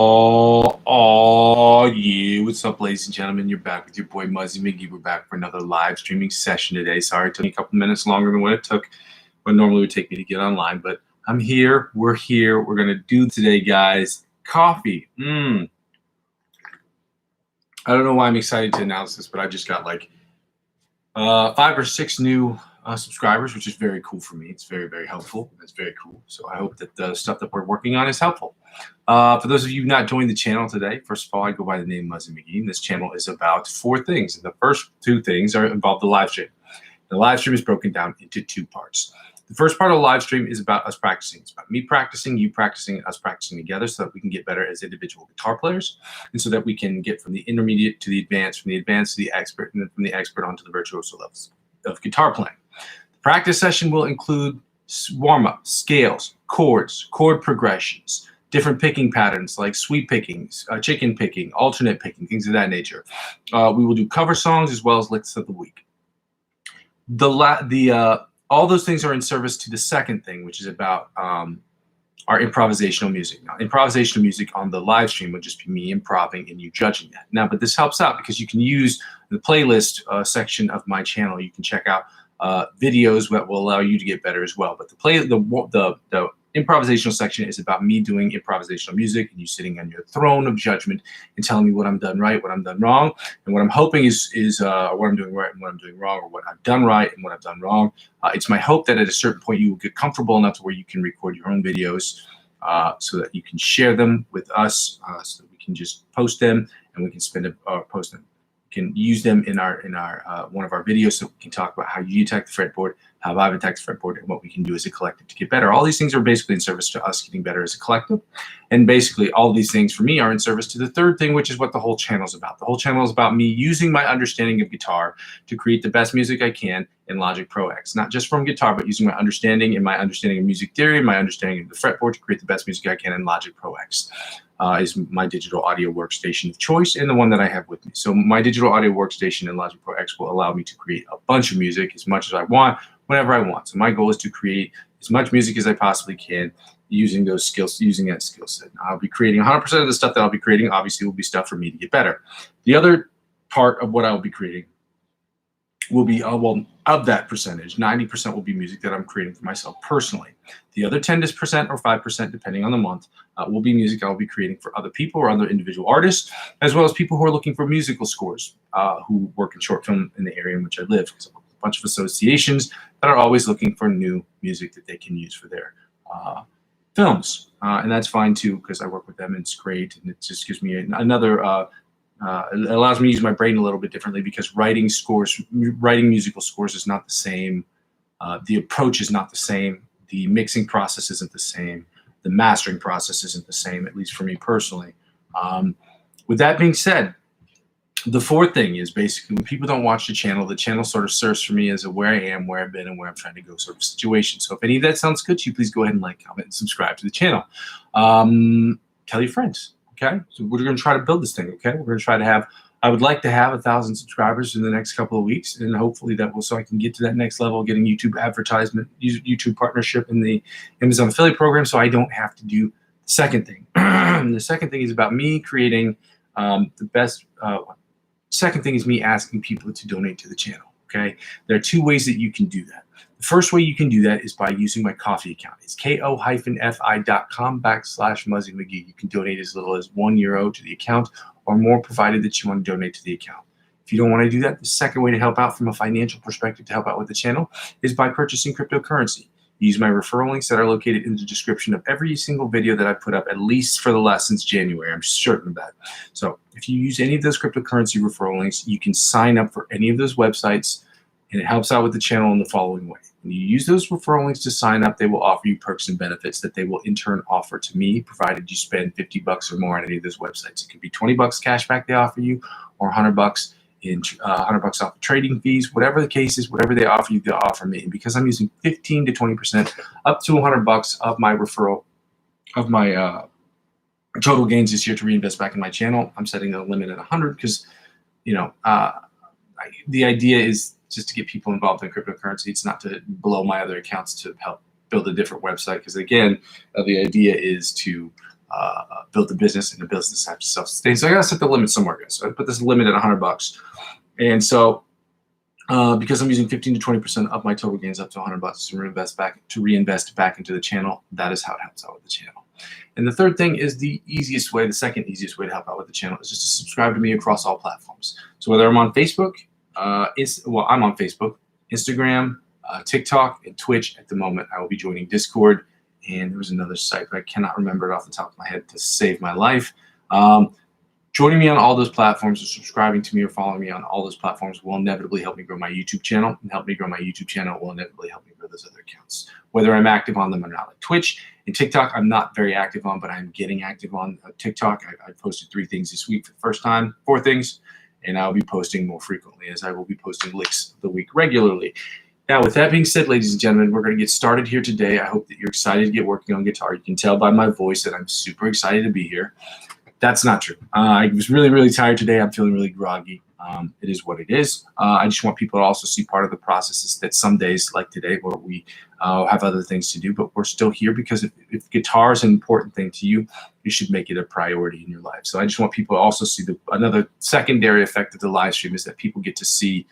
Yeah. What's up, ladies and gentlemen? You're back with your boy Muzzy McGee. We're back for another live streaming session today. Sorry it took me a couple minutes longer than what it took, what normally would take me to get online. But I'm here. We're here. We're going to do today, guys, coffee. I don't know why I'm excited to announce this, but I just got like 5 or 6 new subscribers, which is very cool for me. It's very, very helpful. It's very cool. So I hope that the stuff that we're working on is helpful. For those of you not joining the channel today, first of all, I go by the name Muzzy McGee. This channel is about 4 things. And the first 2 things involve the live stream. The live stream is broken down into 2 parts. The first part of the live stream is about us practicing. It's about me practicing, you practicing, and us practicing together so that we can get better as individual guitar players and so that we can get from the intermediate to the advanced, from the advanced to the expert, and then from the expert onto the virtuoso levels of guitar playing. The practice session will include warm-up, scales, chords, chord progressions, different picking patterns like sweep pickings, chicken picking, alternate picking, things of that nature. We will do cover songs as well as licks of the week. All those things are in service to the second thing, which is about our improvisational music. Now, improvisational music on the live stream would just be me improving and you judging that. Now, but this helps out because you can use the playlist section of my channel. You can check out videos that will allow you to get better as well. But the improvisational section is about me doing improvisational music and you sitting on your throne of judgment and telling me what I'm done right, what I'm done wrong, and what I'm hoping is what I'm doing right and what I'm doing wrong, or what I've done right and what I've done wrong. It's my hope that at a certain point you will get comfortable enough to where you can record your own videos so that you can share them with us, so that we can just post them and we can post them. Can use them in our one of our videos so we can talk about how you attack the fretboard, how I've attacked the fretboard, and what we can do as a collective to get better. All these things are basically in service to us getting better as a collective. And basically all these things for me are in service to the third thing, which is what the whole channel is about. The whole channel is about me using my understanding of guitar to create the best music I can in Logic Pro X. Not just from guitar, but using my understanding and my understanding of music theory and my understanding of the fretboard to create the best music I can in Logic Pro X. Is my digital audio workstation of choice and the one that I have with me. So my digital audio workstation in Logic Pro X will allow me to create a bunch of music as much as I want, whenever I want. So my goal is to create as much music as I possibly can using those skills, using that skill set. I'll be creating 100% of the stuff that I'll be creating, obviously, will be stuff for me to get better. The other part of what I'll be creating will be, well, of that percentage, 90% will be music that I'm creating for myself personally. The other 10% or 5%, depending on the month, will be music I'll be creating for other people or other individual artists, as well as people who are looking for musical scores, who work in short film in the area in which I live. So a bunch of associations that are always looking for new music that they can use for their films. And that's fine too, because I work with them and it's great. And it just gives me another it allows me to use my brain a little bit differently, because writing musical scores is not the same. The approach is not the same. The mixing process isn't the same. The mastering process isn't the same, at least for me personally. With that being said, the fourth thing is basically when people don't watch the channel sort of serves for me as a where I am, where I've been, and where I'm trying to go sort of situation. So if any of that sounds good to you, please go ahead and like, comment, and subscribe to the channel. Tell your friends. Okay, so we're going to try to build this thing. Okay, we're going to try to have, I would like to have 1,000 subscribers in the next couple of weeks, and hopefully that will, so I can get to that next level, getting YouTube advertisement, YouTube partnership in the Amazon affiliate program, so I don't have to do the second thing. The second thing is about me creating the best. Second thing is me asking people to donate to the channel. Okay, there are 2 ways that you can do that. The first way you can do that is by using my Ko-fi account. It's ko-fi.com/Muzzy McGee. You can donate as little as €1 to the account or more, provided that you want to donate to the account. If you don't want to do that, the second way to help out from a financial perspective, to help out with the channel, is by purchasing cryptocurrency. Use my referral links that are located in the description of every single video that I put up, at least for the last since January. I'm certain of that. So if you use any of those cryptocurrency referral links, you can sign up for any of those websites, and it helps out with the channel in the following way. When you use those referral links to sign up, they will offer you perks and benefits that they will in turn offer to me, provided you spend $50 or more on any of those websites. It could be $20 cash back they offer you, or $100 in $100 off of trading fees. Whatever the case is, whatever they offer you, they'll offer me. And because I'm using 15 to 20% up to $100 of my referral, of my total gains this year to reinvest back in my channel, I'm setting a limit at 100 because, you know, the idea is just to get people involved in cryptocurrency. It's not to blow my other accounts to help build a different website, because again, the idea is to built a business, and the business has to self-sustain. So I gotta set the limit somewhere, guys. So I put this limit at $100, and so because I'm using 15 to 20% of my total gains up to $100 to reinvest back into the channel, that is how it helps out with the channel. And the third thing is the second easiest way to help out with the channel is just to subscribe to me across all platforms. So whether I'm on Facebook, I'm on Facebook, Instagram, TikTok, and Twitch at the moment. I will be joining Discord, and there was another site, but I cannot remember it off the top of my head to save my life. Joining me on all those platforms or subscribing to me or following me on all those platforms will inevitably help me grow my YouTube channel, and help me grow my YouTube channel will inevitably help me grow those other accounts, whether I'm active on them or not. Like Twitch and TikTok, I'm not very active on, but I'm getting active on TikTok. I posted 3 things this week for the first time, 4 things, and I'll be posting more frequently, as I will be posting licks of the week regularly. Now, with that being said, ladies and gentlemen, we're going to get started here today. I hope that you're excited to get working on guitar. You can tell by my voice that I'm super excited to be here. That's not true. I was really, really tired today. I'm feeling really groggy. It is what it is. I just want people to also see part of the process is that some days like today where we have other things to do, but we're still here because if guitar is an important thing to you, you should make it a priority in your life. So I just want people to also see another secondary effect of the live stream is that people get to see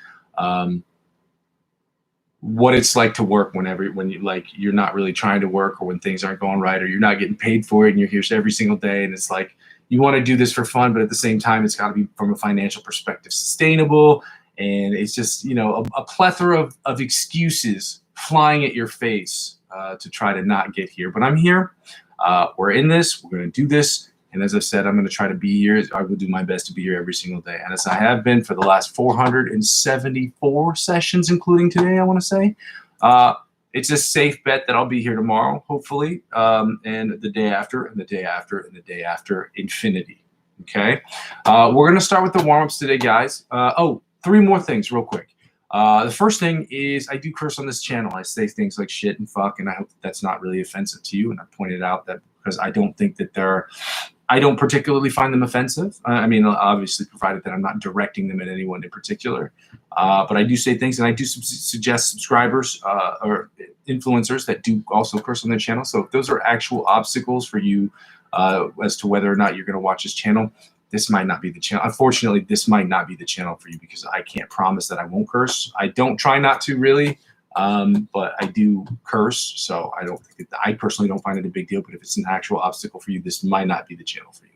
what it's like to work when you're not really trying to work, or when things aren't going right, or you're not getting paid for it and you're here every single day, and it's like you want to do this for fun, but at the same time it's got to be from a financial perspective sustainable. And it's just, a plethora of excuses flying at your face to try to not get here. But I'm here. We're in this. We're going to do this. And as I said, I'm going to try to be here. I will do my best to be here every single day. And as I have been for the last 474 sessions, including today, I want to say. It's a safe bet that I'll be here tomorrow, hopefully, and the day after, and the day after, and the day after, infinity. Okay? We're going to start with the warm-ups today, guys. 3 more things real quick. The first thing is I do curse on this channel. I say things like shit and fuck, and I hope that's not really offensive to you. And I pointed out that because I don't think that I don't particularly find them offensive. I mean, obviously, provided that I'm not directing them at anyone in particular. But I do say things, and I do suggest subscribers or influencers that do also curse on their channel. So if those are actual obstacles for you as to whether or not you're going to watch this channel, this might not be the channel. Unfortunately, this might not be the channel for you because I can't promise that I won't curse. I don't try not to really. But I do curse, so I personally don't find it a big deal. But if it's an actual obstacle for you, this might not be the channel for you.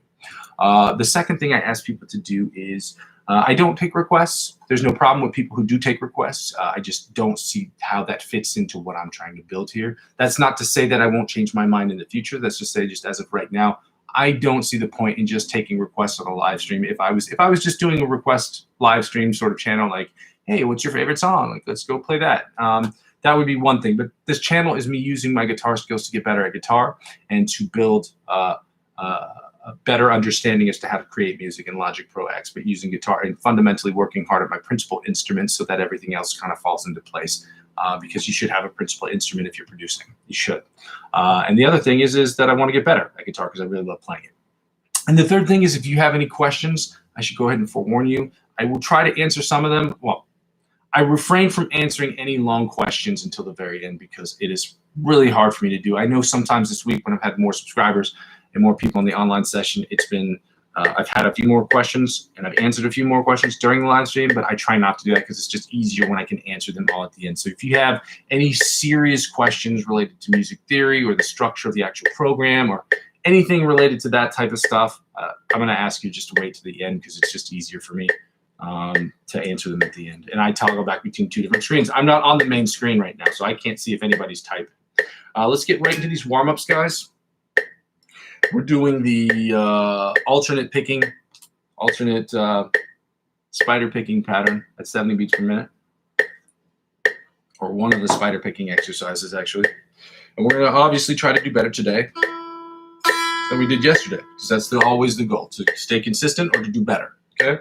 The second thing I ask people to do is I don't take requests. There's no problem with people who do take requests. I just don't see how that fits into what I'm trying to build here. That's not to say that I won't change my mind in the future. That's just say just as of right now, I don't see the point in just taking requests on a live stream. If I was just doing a request live stream sort of channel, like, hey, what's your favorite song? Like, let's go play that. That would be one thing. But this channel is me using my guitar skills to get better at guitar and to build a better understanding as to how to create music in Logic Pro X, but using guitar and fundamentally working hard at my principal instruments so that everything else kind of falls into place. Because you should have a principal instrument if you're producing. You should. And the other thing is that I want to get better at guitar because I really love playing it. And the third thing is if you have any questions, I should go ahead and forewarn you. I will try to answer some of them. Well, I refrain from answering any long questions until the very end because it is really hard for me to do. I know sometimes this week when I've had more subscribers and more people in the online session, it's been I've had a few more questions and I've answered a few more questions during the live stream, but I try not to do that because it's just easier when I can answer them all at the end. So if you have any serious questions related to music theory or the structure of the actual program or anything related to that type of stuff, I'm going to ask you just to wait to the end because it's just easier for me to answer them at the end. And I toggle back between 2 different screens. I'm not on the main screen right now, so I can't see if anybody's typing. Let's get right into these warm-ups, guys. We're doing the alternate spider picking pattern at 70 beats per minute, or one of the spider picking exercises, actually. And we're going to obviously try to do better today than we did yesterday, because that's always the goal, to stay consistent or to do better, okay?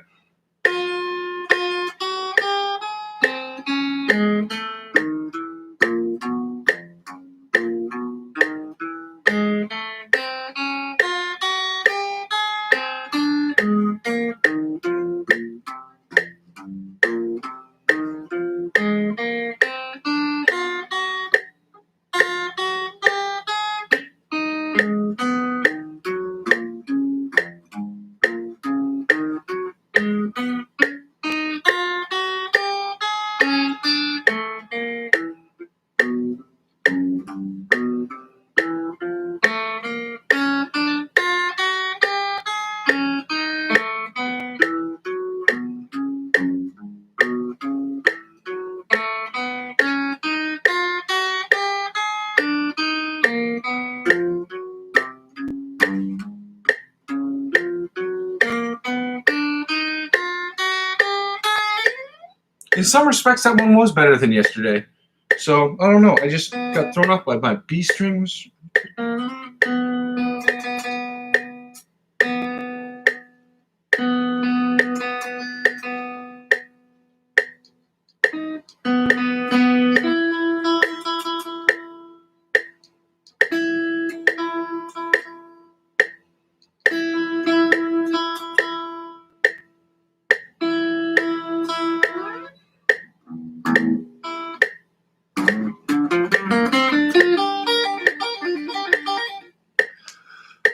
In some respects, that one was better than yesterday. So, I don't know. I just got thrown off by my B strings.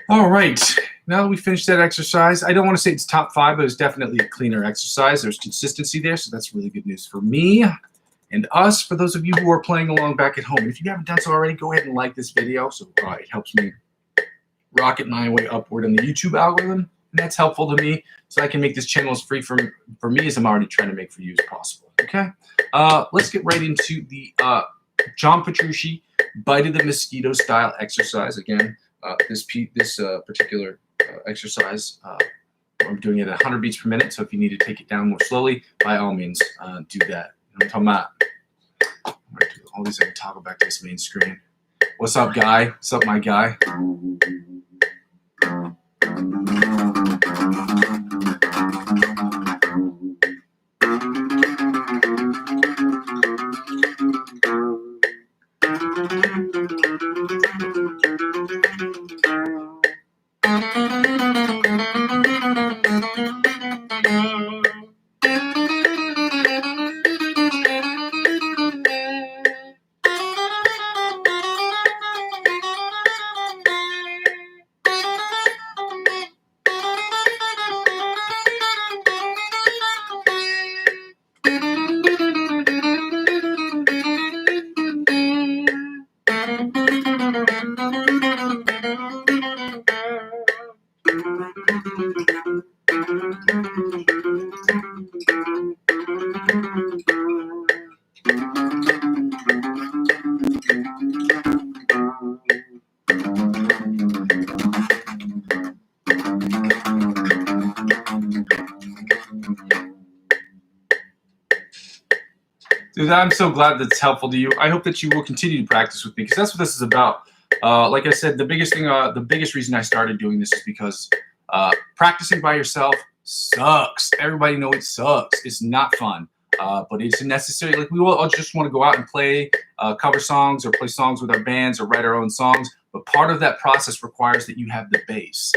All right, now that we finished that exercise, I don't want to say it's top 5, but it's definitely a cleaner exercise. There's consistency there, so that's really good news for me and us. For those of you who are playing along back at home, and if you haven't done so already, go ahead and like this video. So it helps me rocket my way upward in the YouTube algorithm, and that's helpful to me, so I can make this channel as free for me as I'm already trying to make for you as possible. Okay, let's get right into the John Petrucci Bite of the Mosquito style exercise again. This particular exercise, I'm doing it at 100 beats per minute, so if you need to take it down more slowly, by all means, do that. I'm talking about. I'm going to do all these. I can toggle back to this main screen. What's up, guy? What's up, my guy? Dude, I'm so glad that's helpful to you. I hope that you will continue to practice with me, because that's what this is about. Like I said, the biggest reason I started doing this is because practicing by yourself sucks. Everybody knows it sucks. It's not fun, but it's necessary. Like, we all just want to go out and play cover songs or play songs with our bands or write our own songs. But part of that process requires that you have the bass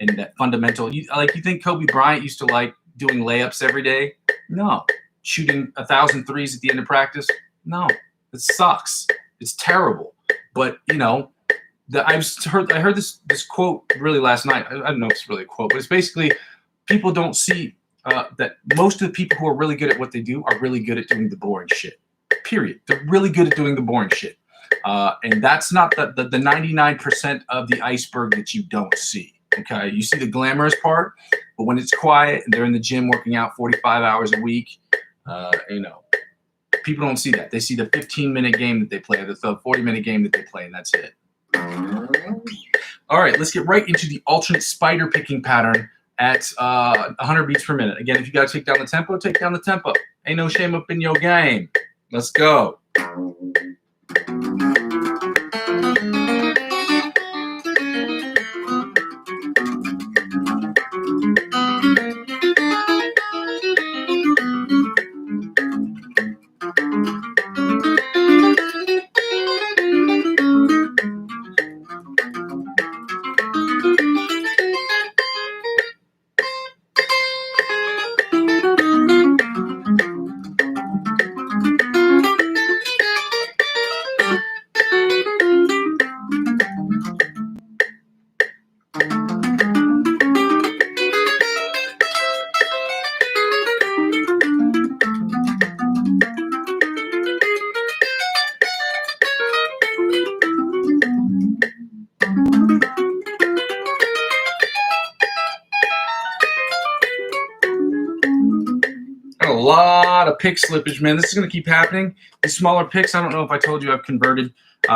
and that fundamental. You think Kobe Bryant used to like doing layups every day? No. Shooting 1,000 threes at the end of practice? No, it sucks. It's terrible. But you know, I heard this quote really last night. I don't know if it's really a quote, but it's basically, people don't see that most of the people who are really good at what they do are really good at doing the boring shit. Period. They're really good at doing the boring shit, and that's not the 99% of the iceberg that you don't see. Okay, you see the glamorous part, but when it's quiet and they're in the gym working out 45 hours a week. You know, people don't see that. They see the 15-minute game that they play, the 40-minute game that they play, and that's it. All right, let's get right into the alternate spider picking pattern at 100 beats per minute. Again, if you got to take down the tempo, take down the tempo. Ain't no shame up in your game. Let's go. A lot of pick slippage, man. This is going to keep happening. These smaller picks, I don't know if I told you I've converted.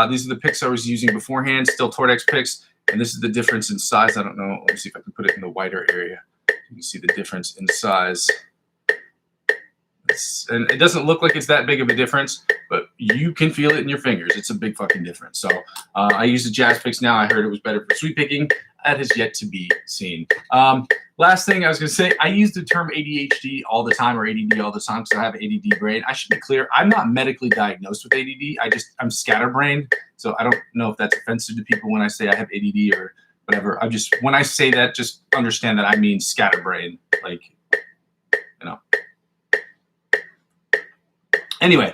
These are the picks I was using beforehand, still Tordex picks, and this is the difference in size. I don't know. Let me see if I can put it in the wider area. You can see the difference in size. And it doesn't look like it's that big of a difference, but you can feel it in your fingers. It's a big fucking difference. So I use the jazz picks now. I heard it was better for sweep picking. That has yet to be seen. Last thing I was going to say, I use the term ADHD all the time, or ADD all the time, because I have ADD brain. I should be clear, I'm not medically diagnosed with ADD. I'm scatterbrained. So I don't know if that's offensive to people when I say I have ADD or whatever. When I say that, just understand that I mean scatterbrain. Like, you know. Anyway,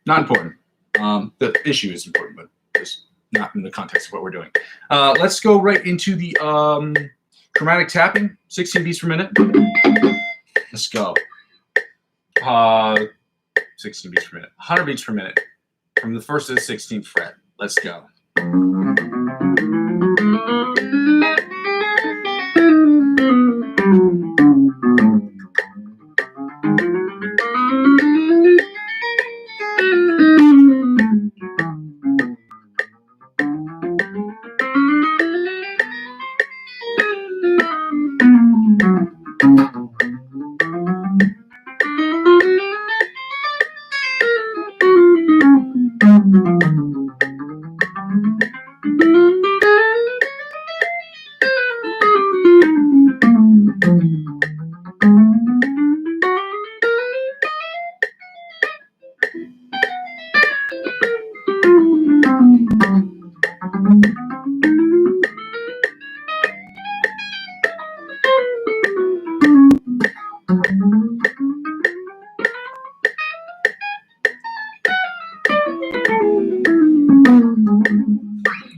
not important. The issue is important, but just not in the context of what we're doing. Let's go right into the chromatic tapping, 16 beats per minute. Let's go. 16 beats per minute, 100 beats per minute from the 1st to the 16th fret. Let's go.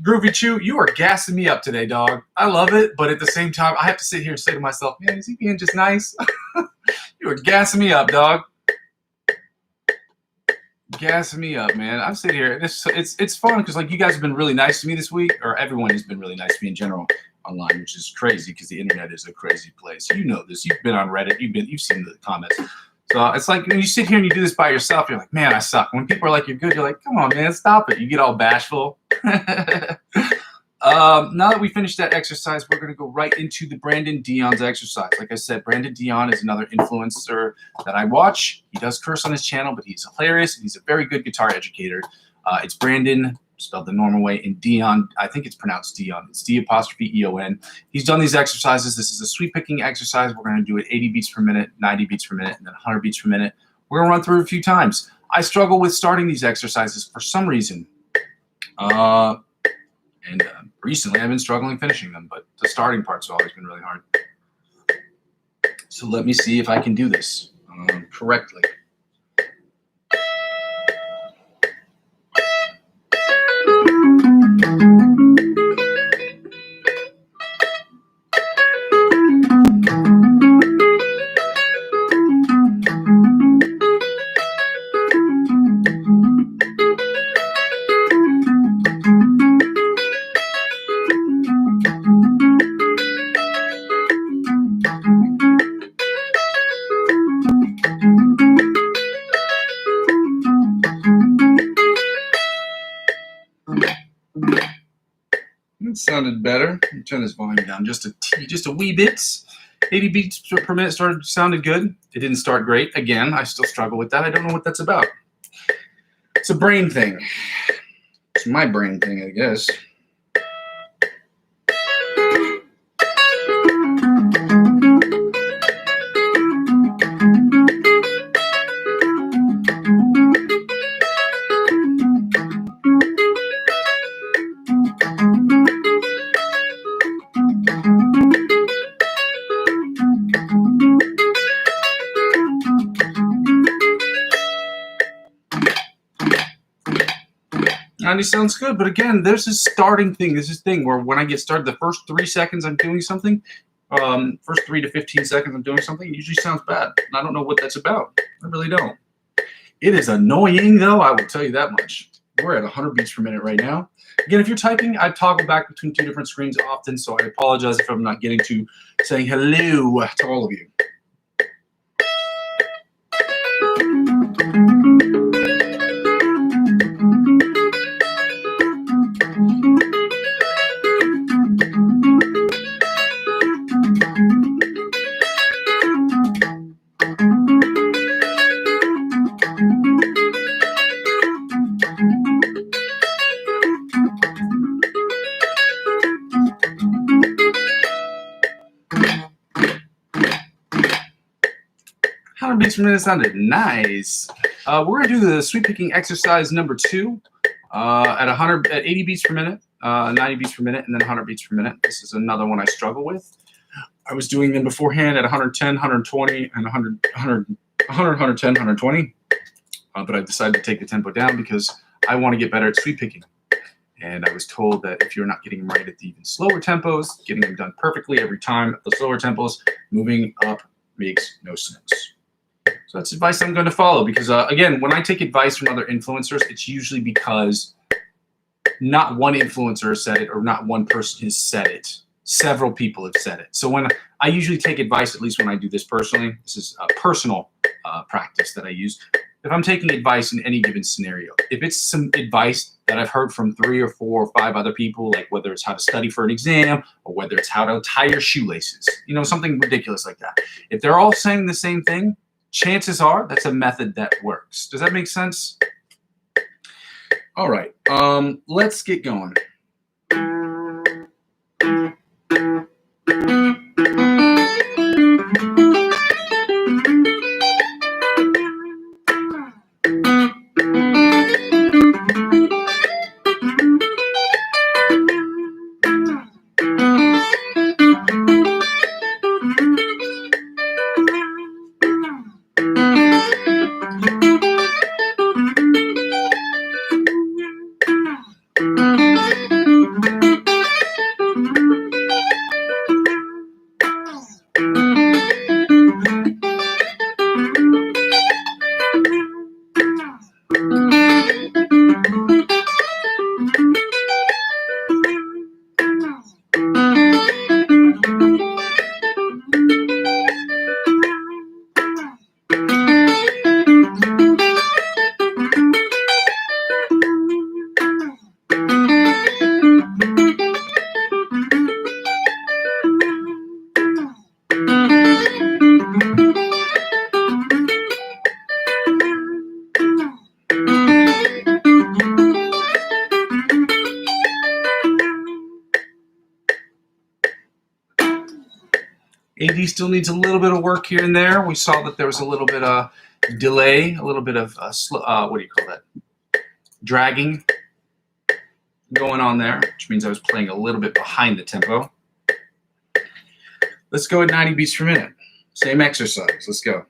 Groovy Chew, you are gassing me up today, dog. I love it, but at the same time, I have to sit here and say to myself, man, is he being just nice? You are gassing me up, dog. Gassing me up, man. I'm sitting here. It's fun because like you guys have been really nice to me this week, or everyone has been really nice to me in general online, which is crazy because the internet is a crazy place. You know this. You've been on Reddit. You've seen the comments. So it's like when you sit here and you do this by yourself, you're like, man, I suck. When people are like, you're good, you're like, come on, man, stop it. You get all bashful. Now that we finished that exercise, we're going to go right into the Brandon Dion's exercise. Like I said, Brandon Dion is another influencer that I watch. He does curse on his channel, but he's hilarious, and he's a very good guitar educator. It's Brandon, spelled the normal way, and Dion, I think it's pronounced Dion. It's D'_EON. He's done these exercises. This is a sweep picking exercise. We're going to do it 80 beats per minute, 90 beats per minute, and then 100 beats per minute. We're going to run through it a few times. I struggle with starting these exercises for some reason. Recently I've been struggling finishing them, but the starting part's always been really hard. So let me see if I can do this correctly. It sounded better. Let me turn this volume down just a wee bit. 80 beats per minute sounded good. It didn't start great. Again, I still struggle with that. I don't know what that's about. It's a brain thing. It's my brain thing, I guess. And it sounds good, but again, there's this starting thing. There's this thing where when I get started, the first 3 seconds I'm doing something, first 3 to 15 seconds I'm doing something, it usually sounds bad. And I don't know what that's about. I really don't. It is annoying, though, I will tell you that much. We're at 100 beats per minute right now. Again, if you're typing, I toggle back between 2 different screens often, so I apologize if I'm not getting to saying hello to all of you. 100 beats per minute sounded nice. We're gonna do the sweep picking exercise number 2 at 80 beats per minute, 90 beats per minute, and then 100 beats per minute. This is another one I struggle with. I was doing them beforehand at 110, 120, and 110, 120. But I decided to take the tempo down because I want to get better at sweep picking. And I was told that if you're not getting them right at the even slower tempos, getting them done perfectly every time at the slower tempos, moving up makes no sense. So that's advice I'm going to follow because, again, when I take advice from other influencers, it's usually because not one influencer has said it or not one person has said it. Several people have said it. So when I usually take advice, at least when I do this personally, this is a personal practice that I use. If I'm taking advice in any given scenario, if it's some advice that I've heard from 3 or 4 or 5 other people, like whether it's how to study for an exam or whether it's how to tie your shoelaces, you know, something ridiculous like that. If they're all saying the same thing, chances are that's a method that works. Does that make sense? All right, let's get going. AD still needs a little bit of work here and there. We saw that there was a little bit of delay, a little bit of what do you call that? Dragging going on there, which means I was playing a little bit behind the tempo. Let's go at 90 beats per minute. Same exercise. Let's go.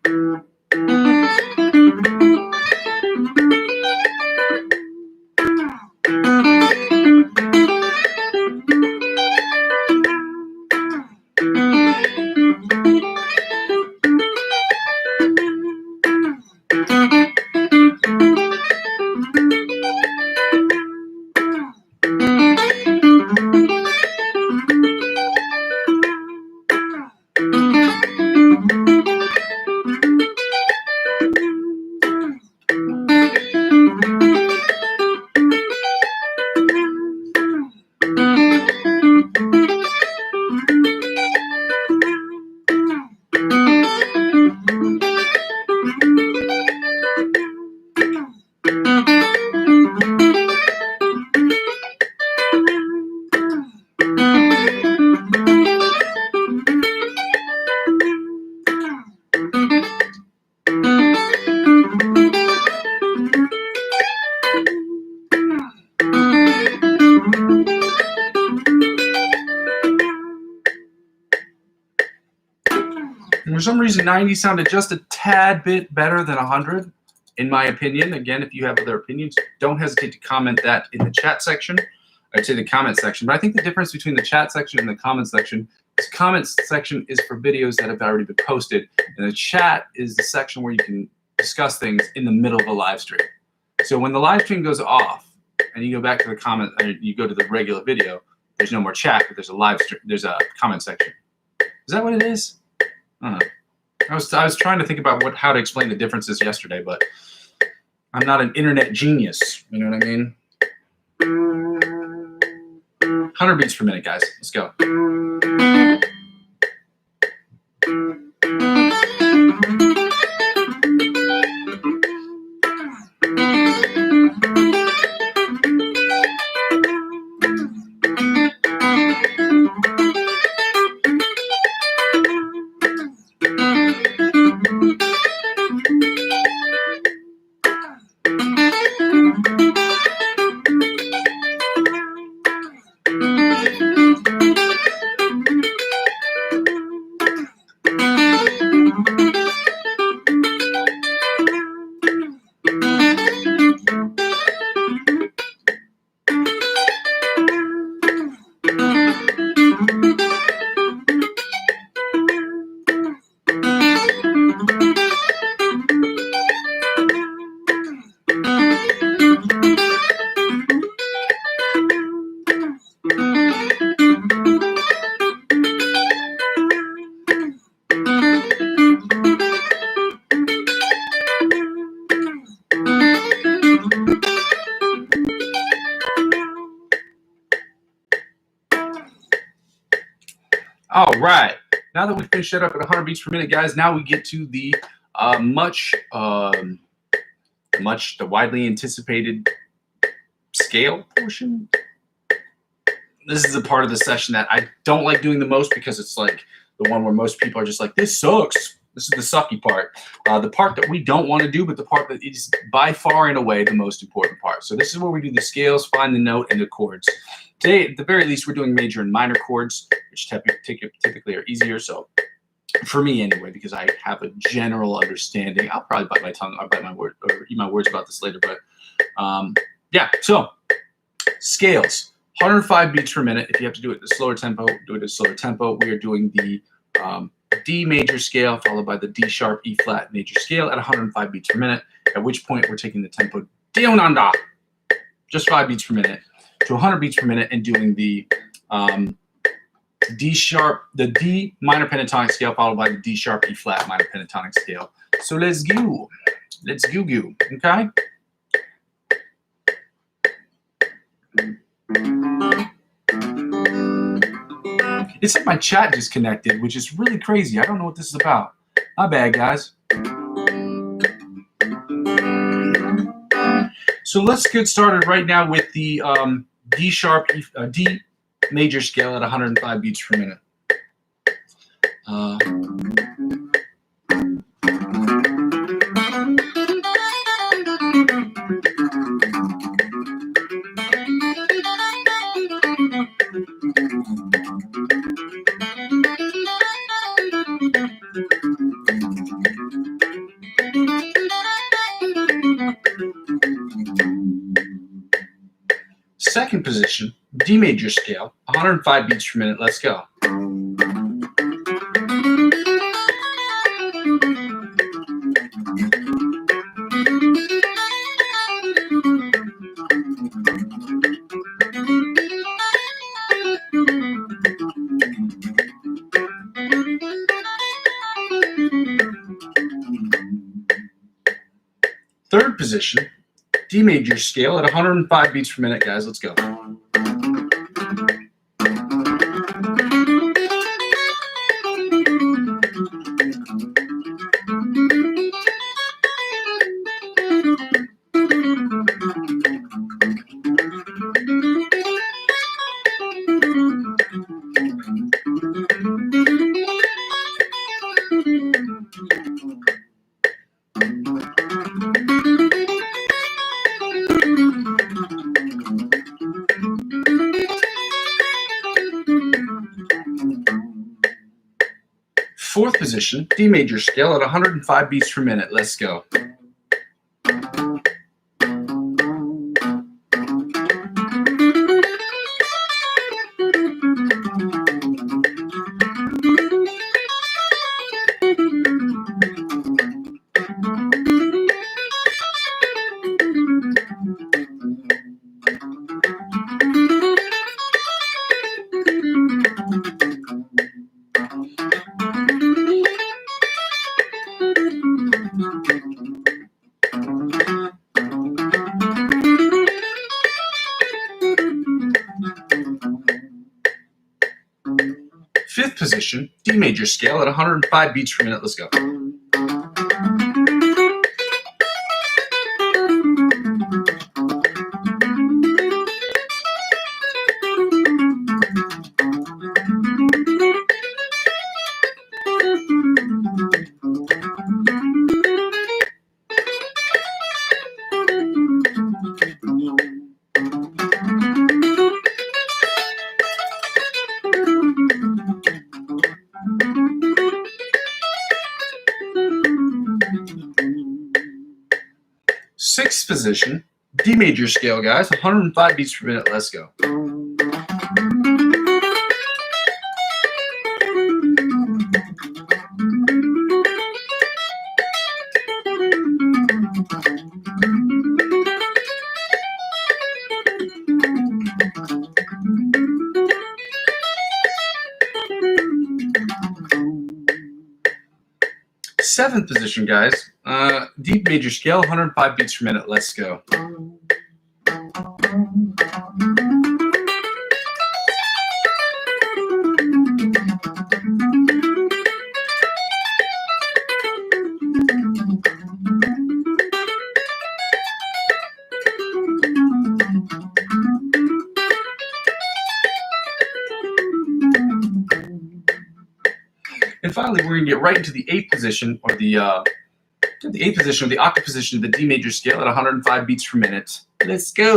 And for some reason, 90 sounded just a tad bit better than 100, in my opinion. Again, if you have other opinions, don't hesitate to comment that in the chat section. I'd say the comment section. But I think the difference between the chat section and the comment section is comments section is for videos that have already been posted, and the chat is the section where you can discuss things in the middle of a live stream. So when the live stream goes off and you go back to the comment, or you go to the regular video, there's no more chat, but there's a live stream. There's a comment section. Is that what it is? I don't know. I was trying to think about how to explain the differences yesterday, but I'm not an internet genius. You know what I mean? 100 beats per minute, guys. Let's go. All right. Now that we finished that up at 100 beats per minute, guys, now we get to the much the widely anticipated scale portion. This is the part of the session that I don't like doing the most because it's like the one where most people are just like, this sucks. This is the sucky part. The part that we don't want to do, but the part that is by far and away the most important part. So this is where we do the scales, find the note, and the chords. Today, at the very least, we're doing major and minor chords, which typically are easier. So for me anyway, because I have a general understanding. I'll probably bite my tongue. I'll bite my word or eat my words about this later. But yeah, so scales. 105 beats per minute. If you have to do it at a slower tempo, do it at a slower tempo. We are doing the D major scale followed by the D sharp E flat major scale at 105 beats per minute, at which point we're taking the tempo down under just 5 beats per minute to 100 beats per minute and doing the D minor pentatonic scale followed by the D sharp E flat minor pentatonic scale. So let's go. Let's go. Okay? It's like my chat disconnected, which is really crazy. I don't know what this is about. My bad, guys. So let's get started right now with the D sharp, D major scale at 105 beats per minute. Second position, D major scale, 105 beats per minute. Let's go. Third position, D major scale at 105 beats per minute, guys. Let's go. Fourth position, D major scale at 105 beats per minute. Let's go. Fifth position, D major scale at 105 beats per minute. Let's go. Sixth position, D major scale, guys, 105 beats per minute. Let's go. Seventh position, guys, D major scale, 105 beats per minute. Let's go. And finally, we're going to get right into the eighth position, or the octave position of the D major scale at 105 beats per minute. Let's go.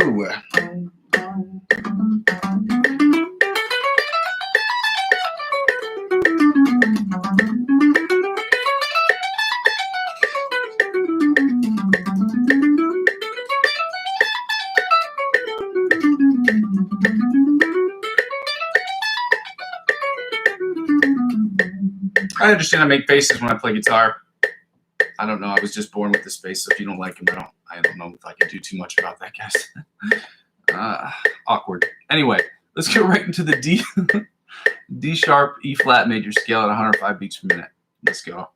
I understand I make faces when I play guitar. I don't know. I was just born with this face, so if you don't like him, I don't know if I can do too much about that, guys. Awkward. Anyway, let's get right into the D sharp, E flat major scale at 105 beats per minute. Let's go.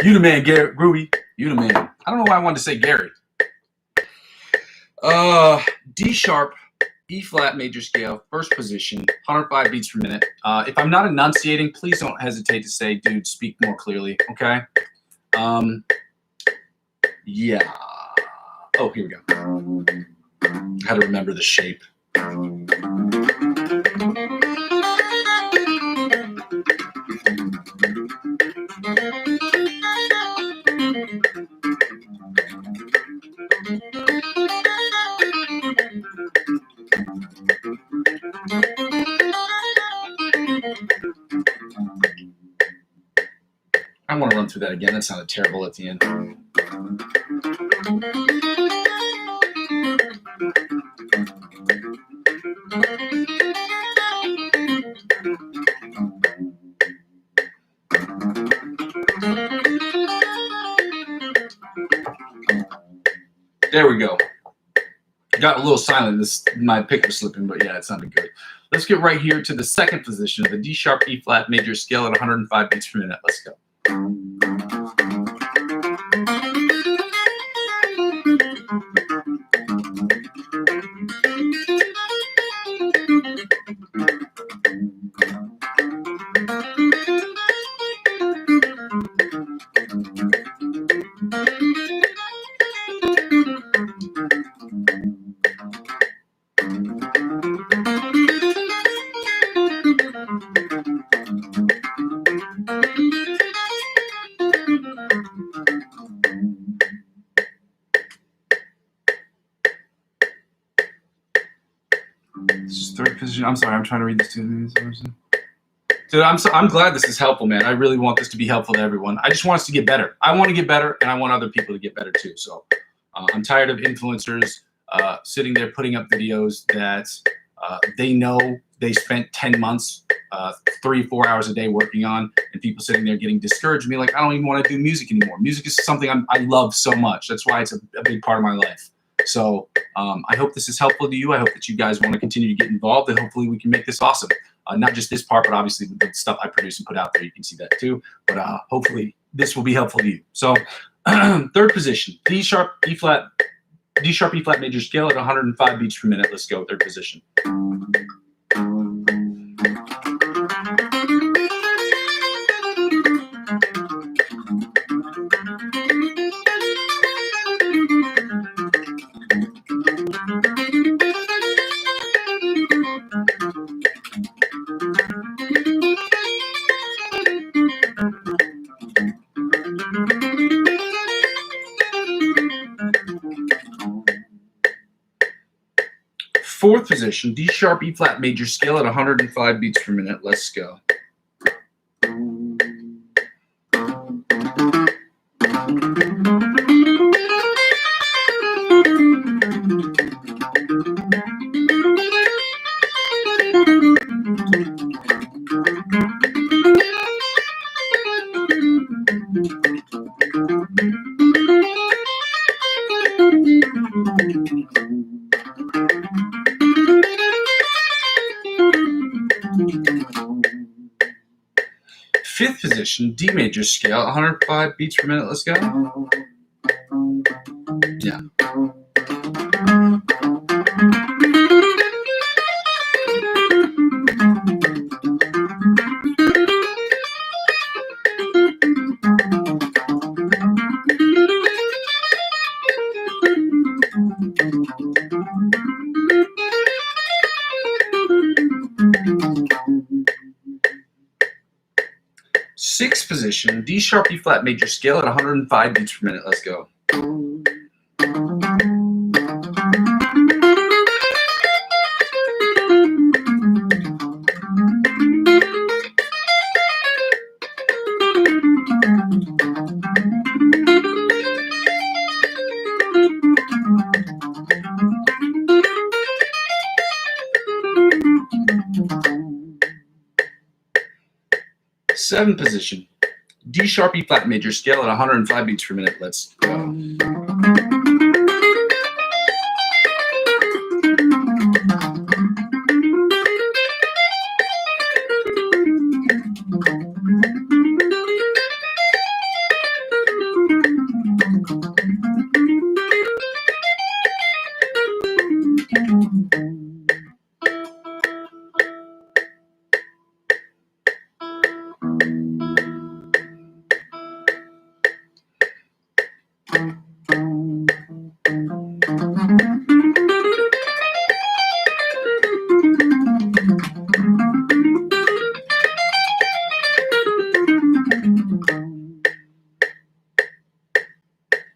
You the man, Garrett. Groovy. You the man. I don't know why I wanted to say Gary. D sharp, E flat major scale, first position, 105 beats per minute. If I'm not enunciating, please don't hesitate to say, dude, speak more clearly, okay? Yeah. Oh, here we go. I had to remember the shape. I want to run through that again. That sounded terrible at the end. There we go. Got a little silent. My pick was slipping, but yeah, it sounded good. Let's get right here to the second position of the D sharp, E flat major scale at 105 beats per minute. Let's go. This is third position. I'm sorry, I'm trying to read this too. Dude, I'm glad this is helpful, man. I really want this to be helpful to everyone. I just want us to get better. I want to get better, and I want other people to get better too. So I'm tired of influencers sitting there putting up videos that they know they spent 10 months, 3-4 hours a day working on, and people sitting there getting discouraged. Me like, I don't even want to do music anymore. Music is something I love so much. That's why it's a big part of my life. So I hope this is helpful to you. I hope that you guys want to continue to get involved, and hopefully we can make this awesome. Not just this part, but obviously the stuff I produce and put out there, you can see that too. But hopefully this will be helpful to you. So third position, D sharp, E flat major scale at 105 beats per minute. Let's go, third position. Fourth position, D sharp, E flat major scale at 105 beats per minute. Let's go. Fifth position, D major scale, 105 beats per minute. Let's go. Yeah. Sixth position, D sharp E flat major scale at 105 beats per minute. Let's go. Seventh position, D sharp E flat major scale at 105 beats per minute. Let's go.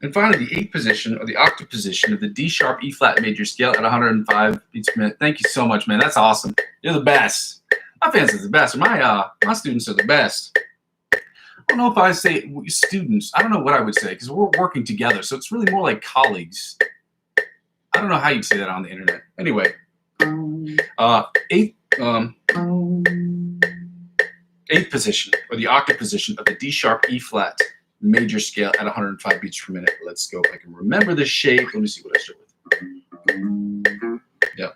And finally, the eighth position, or the octave position, of the D sharp E flat major scale at 105 beats per minute. Thank you so much, man. That's awesome. You're the best. My fans are the best. My students are the best. I don't know if I say students. I don't know what I would say because we're working together. So it's really more like colleagues. I don't know how you'd say that on the internet. Anyway, eighth position, or the octave position, of the D sharp E flat major scale at 105 beats per minute. Let's go. If I can remember the shape. Let me see what I start with. Yeah.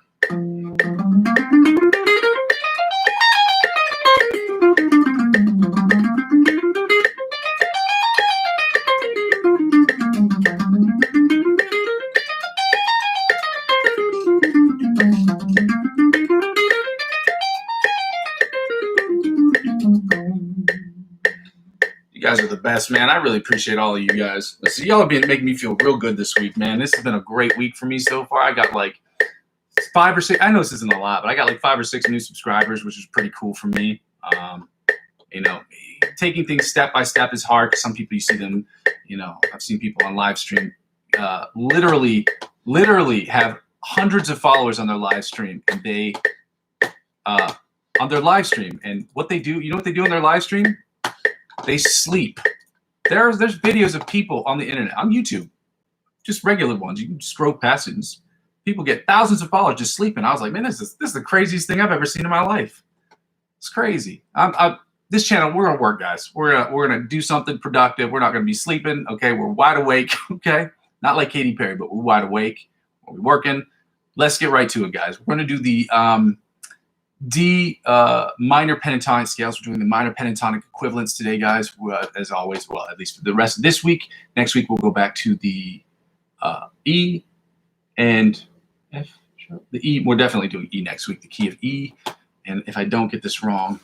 You guys are the best, man. I really appreciate all of you guys. So y'all have been making me feel real good this week, man. This has been a great week for me so far. I got like 5 or 6. I know this isn't a lot, but I got like 5 or 6 new subscribers, which is pretty cool for me. You know, taking things step by step is hard because some people, you see them, you know, I've seen people on live stream literally have hundreds of followers on their live stream, and they and what they do, you know what they do on their live stream? They sleep. There's videos of people on the internet, on YouTube, just regular ones. You can scroll past it, and people get thousands of followers just sleeping. I was like, man, this is the craziest thing I've ever seen in my life. It's crazy. This channel, we're gonna work, guys. We're gonna do something productive. We're not gonna be sleeping. Okay, we're wide awake. Okay, not like Katy Perry, but we're wide awake. We're working. Let's get right to it, guys. We're gonna do the D minor pentatonic scales. We're doing the minor pentatonic equivalents today, guys. As always, well, at least for the rest of this week. Next week, we'll go back to the E and F. The E, we're definitely doing E next week, the key of E. And if I don't get this wrong,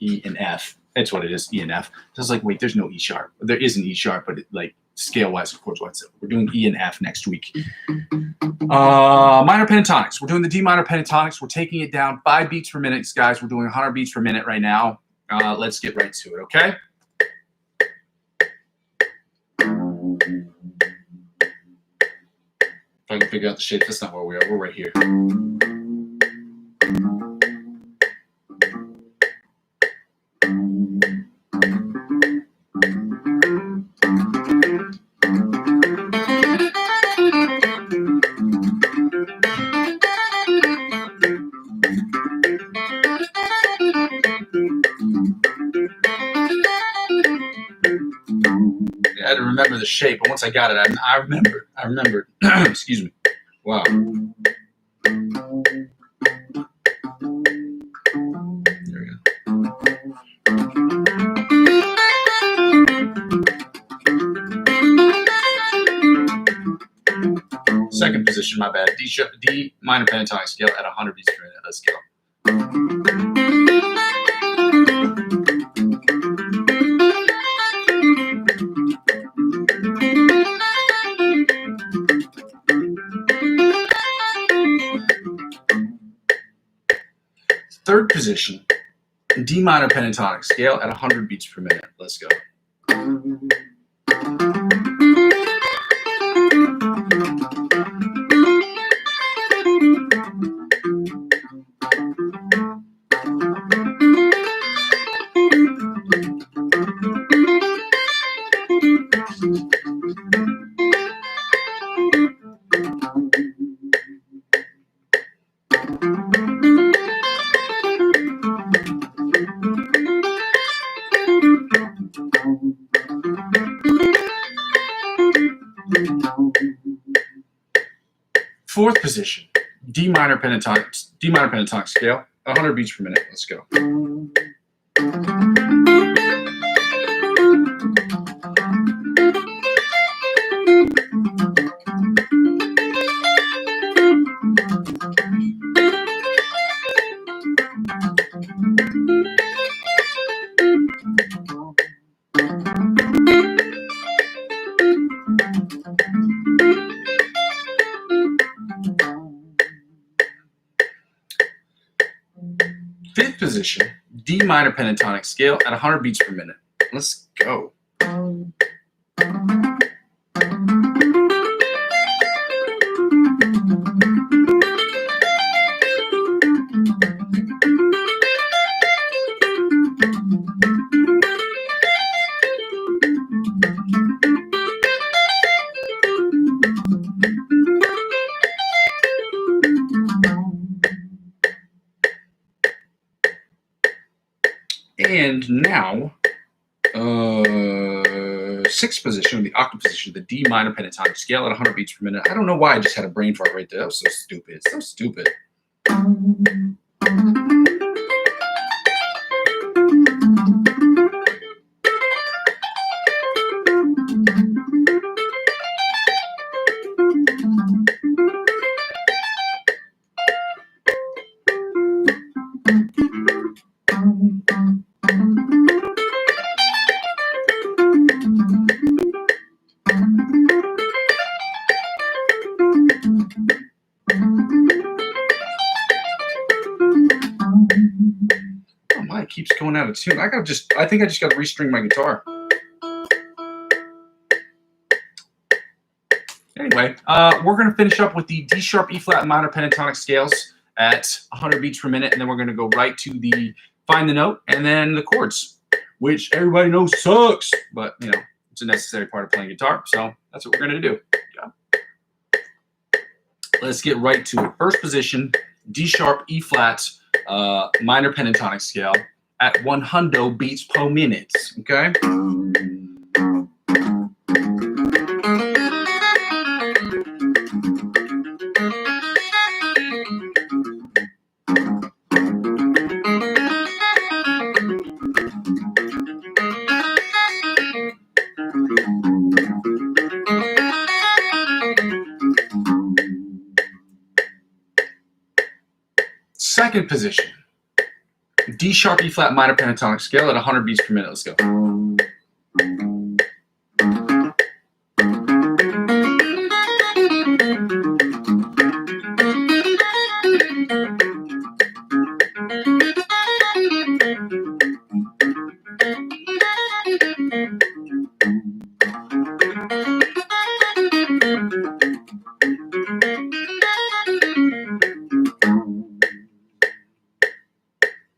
E and F. That's what it is, E and F. So I was like, wait, there's no E sharp. There is an E sharp, but like scale-wise, of course, what's it? We're doing E and F next week. Minor pentatonics. We're doing the D minor pentatonics. We're taking it down 5 beats per minute, guys. We're doing 100 beats per minute right now. Let's get right to it, okay? If I can figure out the shape, that's not where we are. We're right here. I had to remember the shape, but once I got it, I remembered. Excuse me. Wow. There we go. position, my bad. D minor pentatonic scale at 100 beats per minute. Let's go. Third position, D minor pentatonic scale at 100 beats per minute. Let's go. Fourth position, D minor pentatonic scale, 100 beats per minute. Let's go. Fifth position, D minor pentatonic scale at 100 beats per minute. Let's go. And now, sixth position, the octave position, the D minor pentatonic scale at 100 beats per minute. I don't know why I just had a brain fart right there. That was so stupid. So stupid. It keeps going out of tune. I think I just got to restring my guitar. Anyway, we're going to finish up with the D sharp, E flat minor pentatonic scales at 100 beats per minute, and then we're going to go right to the find the note and then the chords, which everybody knows sucks, but you know, it's a necessary part of playing guitar, so that's what we're going to do. Yeah. Let's get right to it. First position, D sharp, E flat, minor pentatonic scale at 100 beats per minute, okay? Second position, D sharp, E flat minor pentatonic scale at 100 beats per minute. Let's go.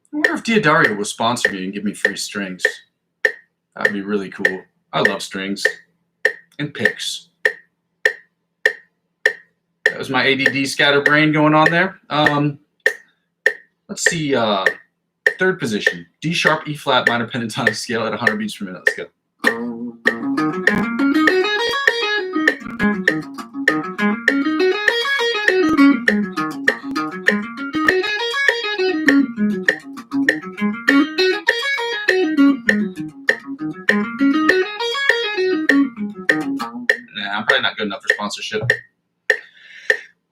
I wonder if Diodario will sponsor me and give me free strings. That'd be really cool. I love strings and picks. That was my ADD scatterbrain going on there. Let's see. Third position, D sharp, E flat minor pentatonic scale at 100 beats per minute. Let's go. I'm probably not good enough for sponsorship.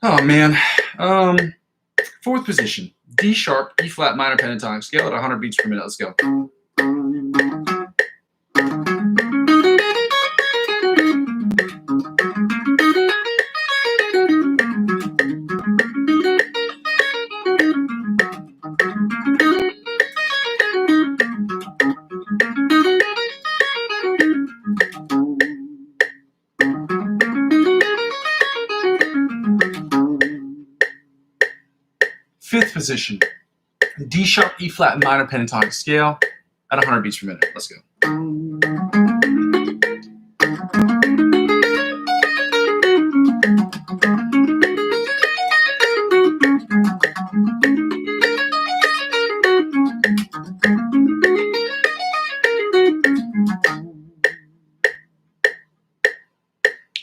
Oh man. Fourth position, D sharp, E flat minor pentatonic scale at 100 beats per minute. Let's go. Fifth position, D sharp, E flat minor pentatonic scale at 100 beats per minute. Let's go.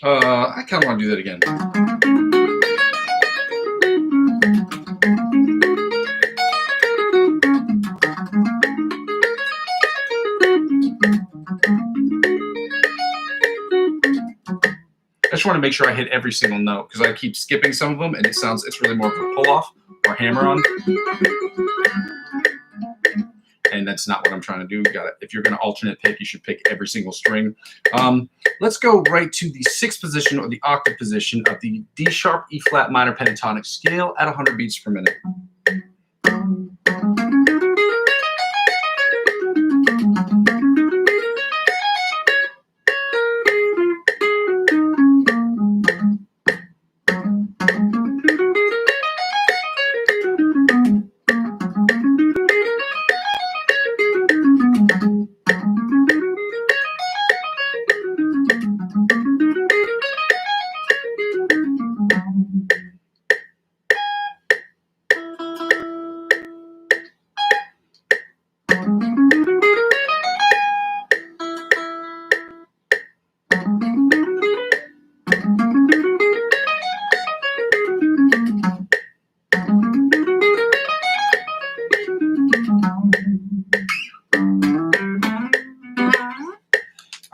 I kind of want to do that again. I just want to make sure I hit every single note because I keep skipping some of them and it's really more of a pull off or hammer on. And that's not what I'm trying to do. If you're going to alternate pick, you should pick every single string. Let's go right to the sixth position or the octave position of the D sharp, E flat minor pentatonic scale at 100 beats per minute.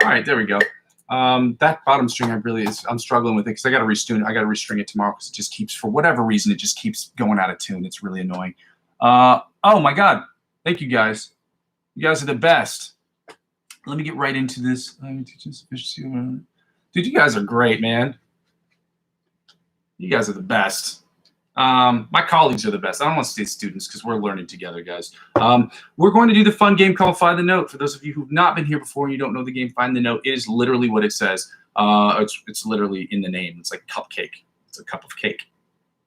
All right, there we go. That bottom string I'm struggling with it because I got to restring it tomorrow because it just keeps, for whatever reason, it just keeps going out of tune. It's really annoying. Oh my God. Thank you guys. You guys are the best. Let me get right into this. Dude, you guys are great, man. You guys are the best. My colleagues are the best. I don't want to say students because we're learning together, guys. We're going to do the fun game called Find the Note. For those of you who've not been here before and you don't know the game Find the Note, it is literally what it says. It's literally in the name. It's like cupcake. It's a cup of cake.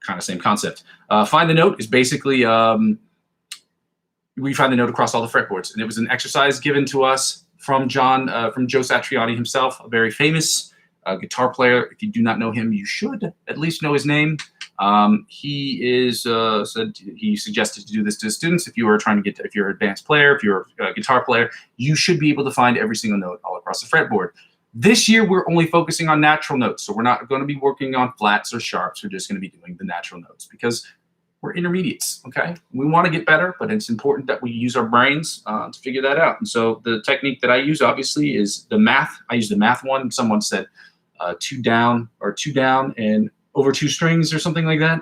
Kind of same concept. Find the Note is basically we find the note across all the fretboards. And it was an exercise given to us from Joe Satriani himself, a very famous guitar player. If you do not know him, you should at least know his name. He suggested to do this to his students. If you're an advanced player, if you're a guitar player, you should be able to find every single note all across the fretboard. This year, we're only focusing on natural notes. So we're not going to be working on flats or sharps. We're just going to be doing the natural notes because we're intermediates, okay? We want to get better, but it's important that we use our brains to figure that out. And so the technique that I use, obviously, is the math. I use the math one. Someone said two down and over two strings or something like that,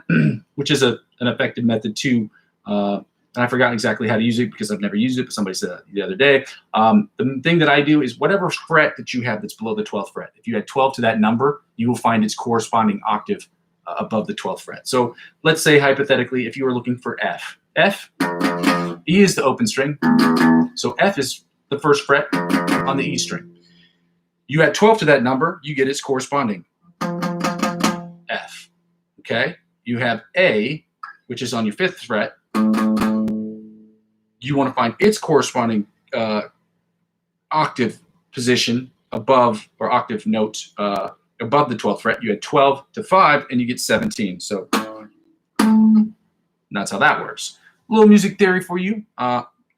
which is an effective method too. And I forgot exactly how to use it because I've never used it, but somebody said that the other day. The thing that I do is whatever fret that you have that's below the 12th fret, if you add 12 to that number, you will find its corresponding octave above the 12th fret. So let's say hypothetically, if you were looking for F, E is the open string. So F is the first fret on the E string. You add 12 to that number, you get its corresponding F, okay? You have A, which is on your 5th fret. You want to find its corresponding octave position above, or octave note above the 12th fret. You add 12 to 5, and you get 17. So that's how that works. A little music theory for you.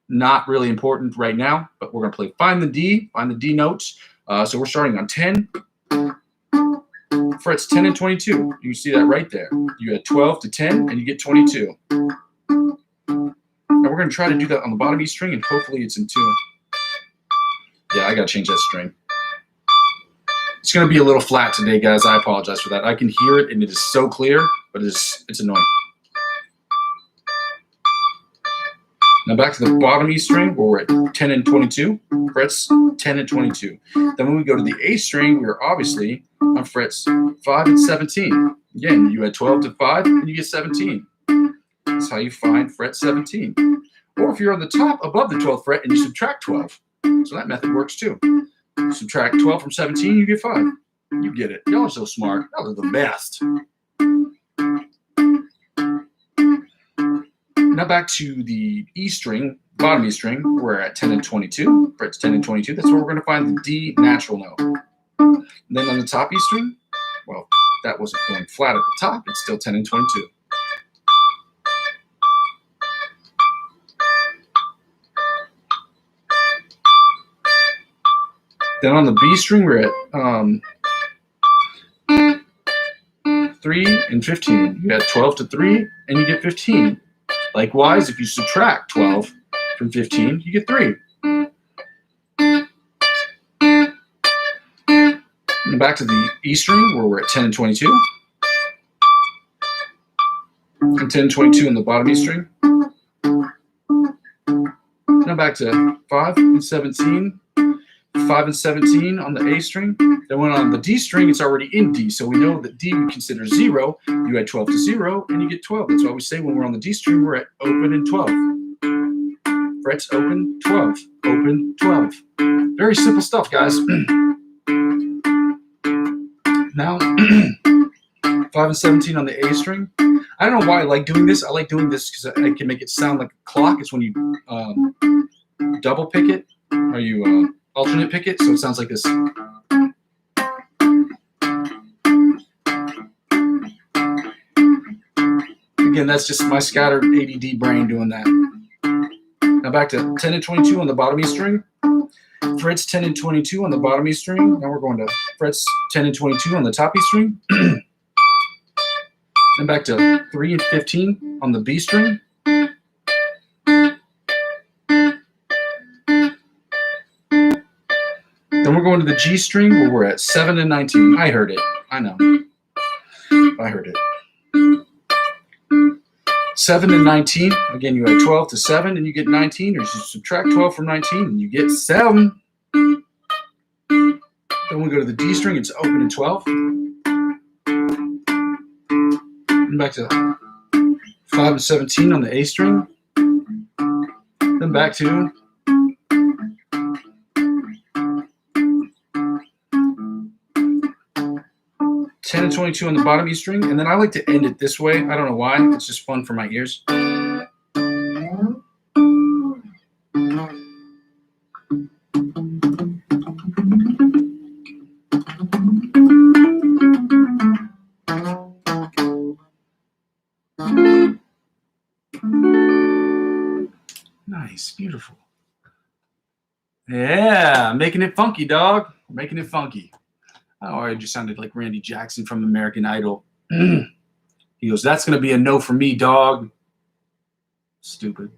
Not really important right now, but we're going to play find the D notes. So we're starting on 10. Frets 10 and 22. You see that right there. You add 12 to 10, and you get 22. Now we're going to try to do that on the bottom E string, and hopefully it's in tune. Yeah, I got to change that string. It's going to be a little flat today, guys. I apologize for that. I can hear it, and it is so clear, but it's annoying. Now back to the bottom E string, where we're at 10 and 22, frets 10 and 22. Then when we go to the A string, we're obviously on frets 5 and 17. Again, you add 12 to 5, and you get 17. That's how you find fret 17. Or if you're on the top above the 12th fret and you subtract 12. So that method works too. Subtract 12 from 17, you get 5. You get it. Y'all are so smart. Y'all are the best. Now back to the E string, bottom E string, we're at 10 and 22, frets 10 and 22. That's where we're going to find the D natural note. And then on the top E string, well, that wasn't going flat at the top. It's still 10 and 22. Then on the B string, we're at 3 and 15. You add 12 to 3, and you get 15. Likewise, if you subtract 12 from 15, you get 3. And back to the E string, where we're at 10 and 22. And 10 and 22 in the bottom E string. Now back to 5 and 17. 5 and 17 on the A string. Then when on the D string, it's already in D. So we know that D we consider 0. You add 12 to 0, and you get 12. That's why we say when we're on the D string, we're at open and 12. Frets open, 12. Open, 12. Very simple stuff, guys. Now, 5 and 17 on the A string. I don't know why I like doing this. I like doing this because I can make it sound like a clock. It's when you double pick it, or you alternate pick it, so it sounds like this. Again, that's just my scattered ADD brain doing that. Now back to 10 and 22 on the bottom E string. Frets 10 and 22 on the bottom E string. Now we're going to frets 10 and 22 on the top E string. Then back to 3 and 15 on the B string. Then we're going to the G string, where we're at 7 and 19. I heard it. I know. I heard it. 7 and 19. Again, you add 12 to 7, and you get 19. Or you subtract 12 from 19, and you get 7. Then we go to the D string. It's open and 12. And back to 5 and 17 on the A string. Then back to 10 and 22 on the bottom E string, and then I like to end it this way. I don't know why. It's just fun for my ears. Nice, beautiful. Yeah, making it funky, dog. Making it funky. Oh, I just sounded like Randy Jackson from American Idol. He goes, that's going to be a no for me, dog. Stupid.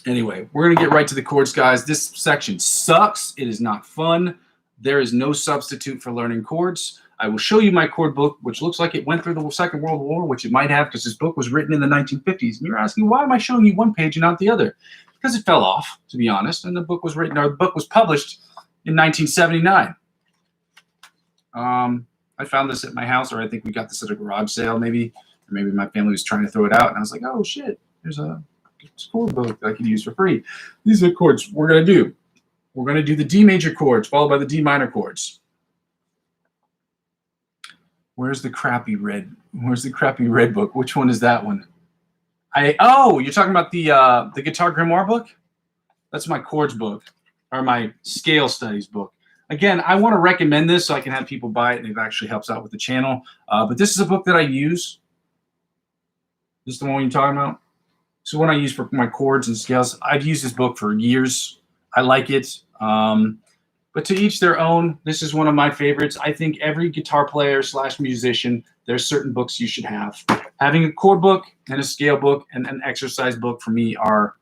Anyway, we're going to get right to the chords, guys. This section sucks. It is not fun. There is no substitute for learning chords. I will show you my chord book, which looks like it went through the Second World War, which it might have because this book was written in the 1950s. And you're asking, why am I showing you one page and not the other? Because it fell off, to be honest. And the book was written, or the book was published in 1979. I found this at my house, or I think we got this at a garage sale, maybe. Or maybe my family was trying to throw it out, and I was like, oh, shit, there's a chord book that I could use for free. These are the chords we're going to do. We're going to do the D major chords, followed by the D minor chords. Where's the crappy red book? Which one is that one? Oh, you're talking about the Guitar Grimoire book? That's my chords book, or my scale studies book. Again, I want to recommend this so I can have people buy it, and it actually helps out with the channel. But this is a book that I use. This is the one you're talking about? So when I use for my chords and scales, I've used this book for years. I like it. But to each their own. This is one of my favorites. I think every guitar player / musician, there's certain books you should have. Having a chord book and a scale book and an exercise book for me are,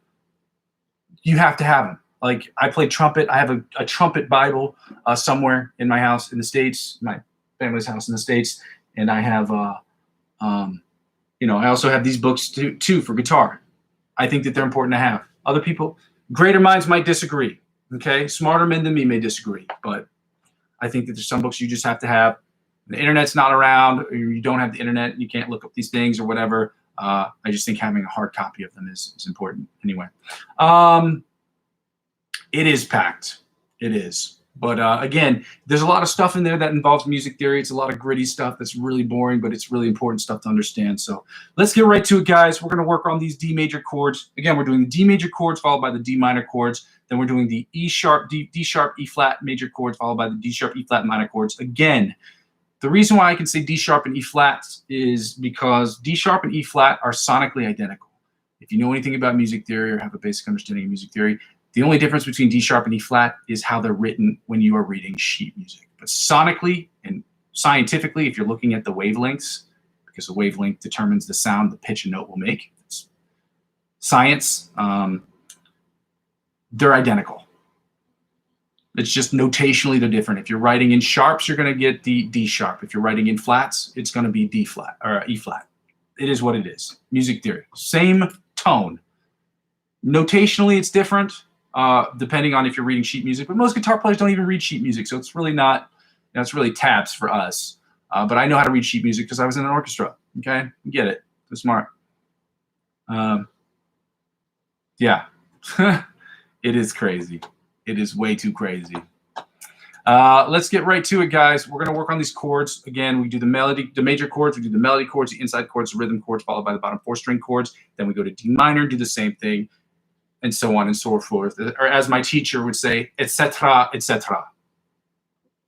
you have to have them. Like I play trumpet. I have a trumpet Bible somewhere in my house in the States, my family's house in the States, and I have I also have these books too for guitar. I think that they're important to have. Other people, greater minds might disagree. Okay, smarter men than me may disagree, but I think that there's some books you just have to have. The internet's not around, or you don't have the internet, and you can't look up these things or whatever. I just think having a hard copy of them is important. Anyway, it is packed. It is. But again, there's a lot of stuff in there that involves music theory. It's a lot of gritty stuff that's really boring, but it's really important stuff to understand. So let's get right to it, guys. We're going to work on these D major chords. Again, we're doing the D major chords followed by the D minor chords. Then we're doing the E sharp, D sharp, E flat major chords followed by the D sharp, E flat minor chords. Again, the reason why I can say D sharp and E flat is because D sharp and E flat are sonically identical. If you know anything about music theory or have a basic understanding of music theory, the only difference between D sharp and E flat is how they're written when you are reading sheet music. But sonically and scientifically, if you're looking at the wavelengths, because the wavelength determines the sound the pitch and note will make, it's science, they're identical. It's just notationally they're different. If you're writing in sharps, you're going to get the D sharp. If you're writing in flats, it's going to be D flat or E flat. It is what it is. Music theory, same tone. Notationally, it's different. Depending on if you're reading sheet music, but most guitar players don't even read sheet music, so it's really not, it's really tabs for us. But I know how to read sheet music because I was in an orchestra. Okay, you get it. I'm smart. Yeah, it is crazy. It is way too crazy. Let's get right to it, guys. We're gonna work on these chords. Again, we do the melody, the major chords, we do the melody chords, the inside chords, the rhythm chords, followed by the bottom 4-string chords. Then we go to D minor, do the same thing, and so on and so forth. Or as my teacher would say, etc., etc.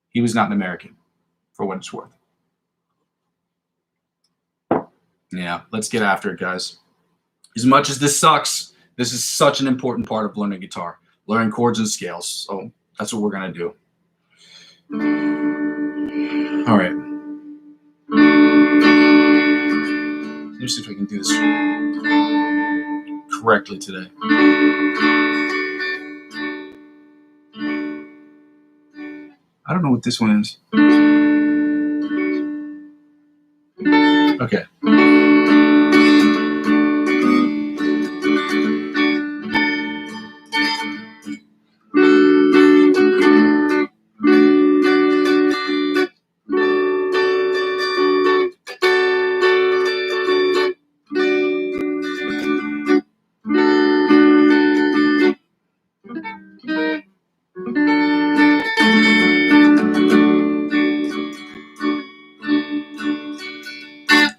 He was not an American, for what it's worth. Yeah, let's get after it, guys. As much as this sucks, this is such an important part of learning guitar, learning chords and scales. So that's what we're going to do. All right. Let me see if we can do this correctly today. I don't know what this one is. Okay.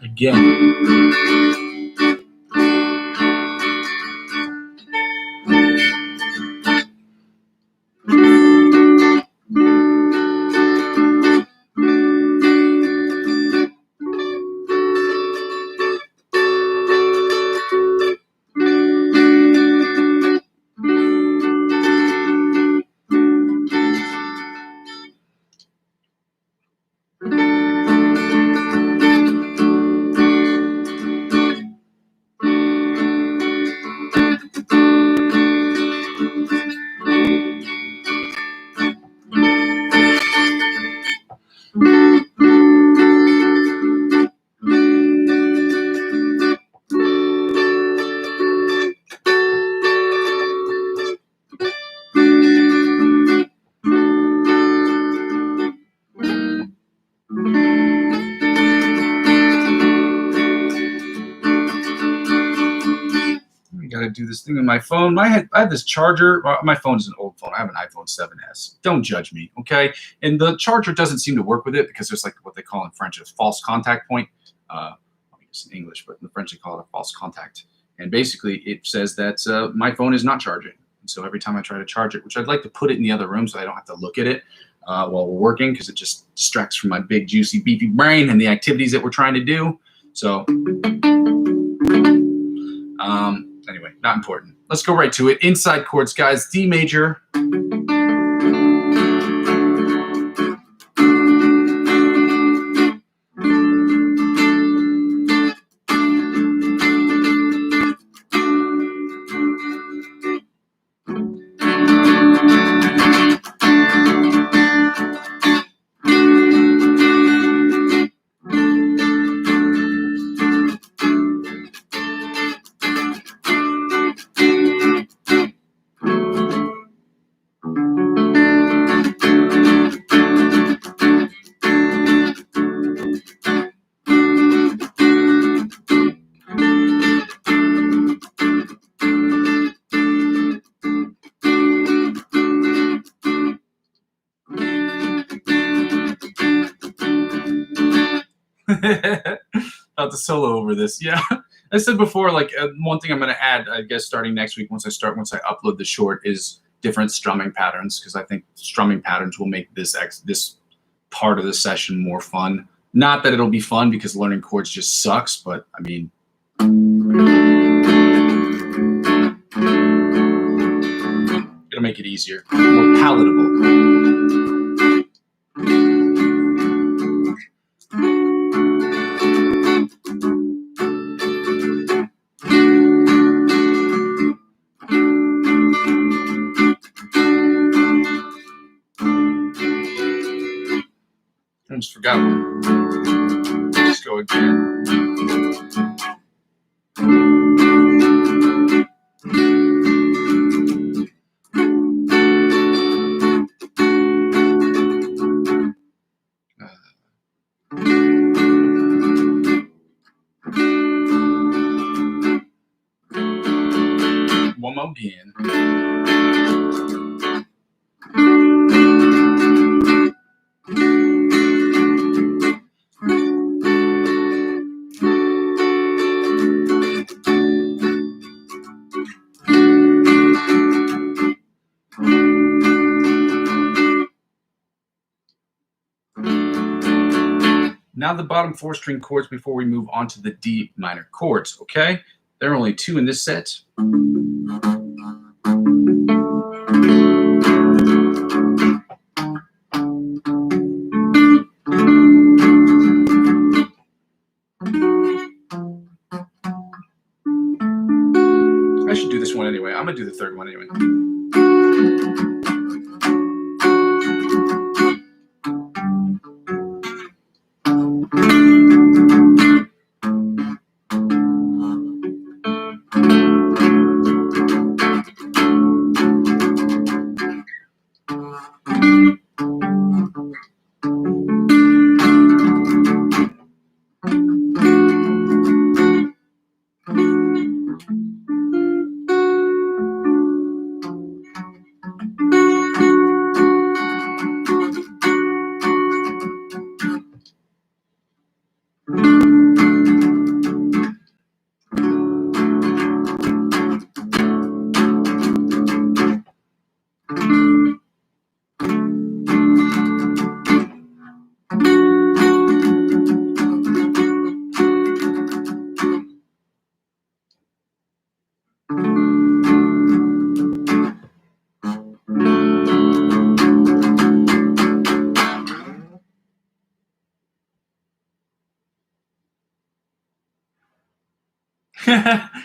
Again. Do this thing on my phone. I have this charger. My phone is an old phone. I have an iPhone 7S. Don't judge me, okay? And the charger doesn't seem to work with it because there's like what they call in French a false contact point. I guess in English, but in the French they call it a false contact. And basically it says that my phone is not charging. And so every time I try to charge it, which I'd like to put it in the other room so I don't have to look at it while we're working because it just distracts from my big, juicy, beefy brain and the activities that we're trying to do. So anyway, not important. Let's go right to it. Inside chords, guys. D major. About to solo over this. Yeah. I said before, like one thing I'm going to add, I guess, starting next week, once I upload the short, is different strumming patterns, because I think strumming patterns will make this part of the session more fun. Not that it'll be fun because learning chords just sucks, but I mean, it'll make it easier, more palatable. I just forgot one. Just go again. One more again. Now the bottom 4 string chords before we move on to the D minor chords, okay? There are only 2 in this set. I should do this one anyway. I'm gonna do the third one anyway.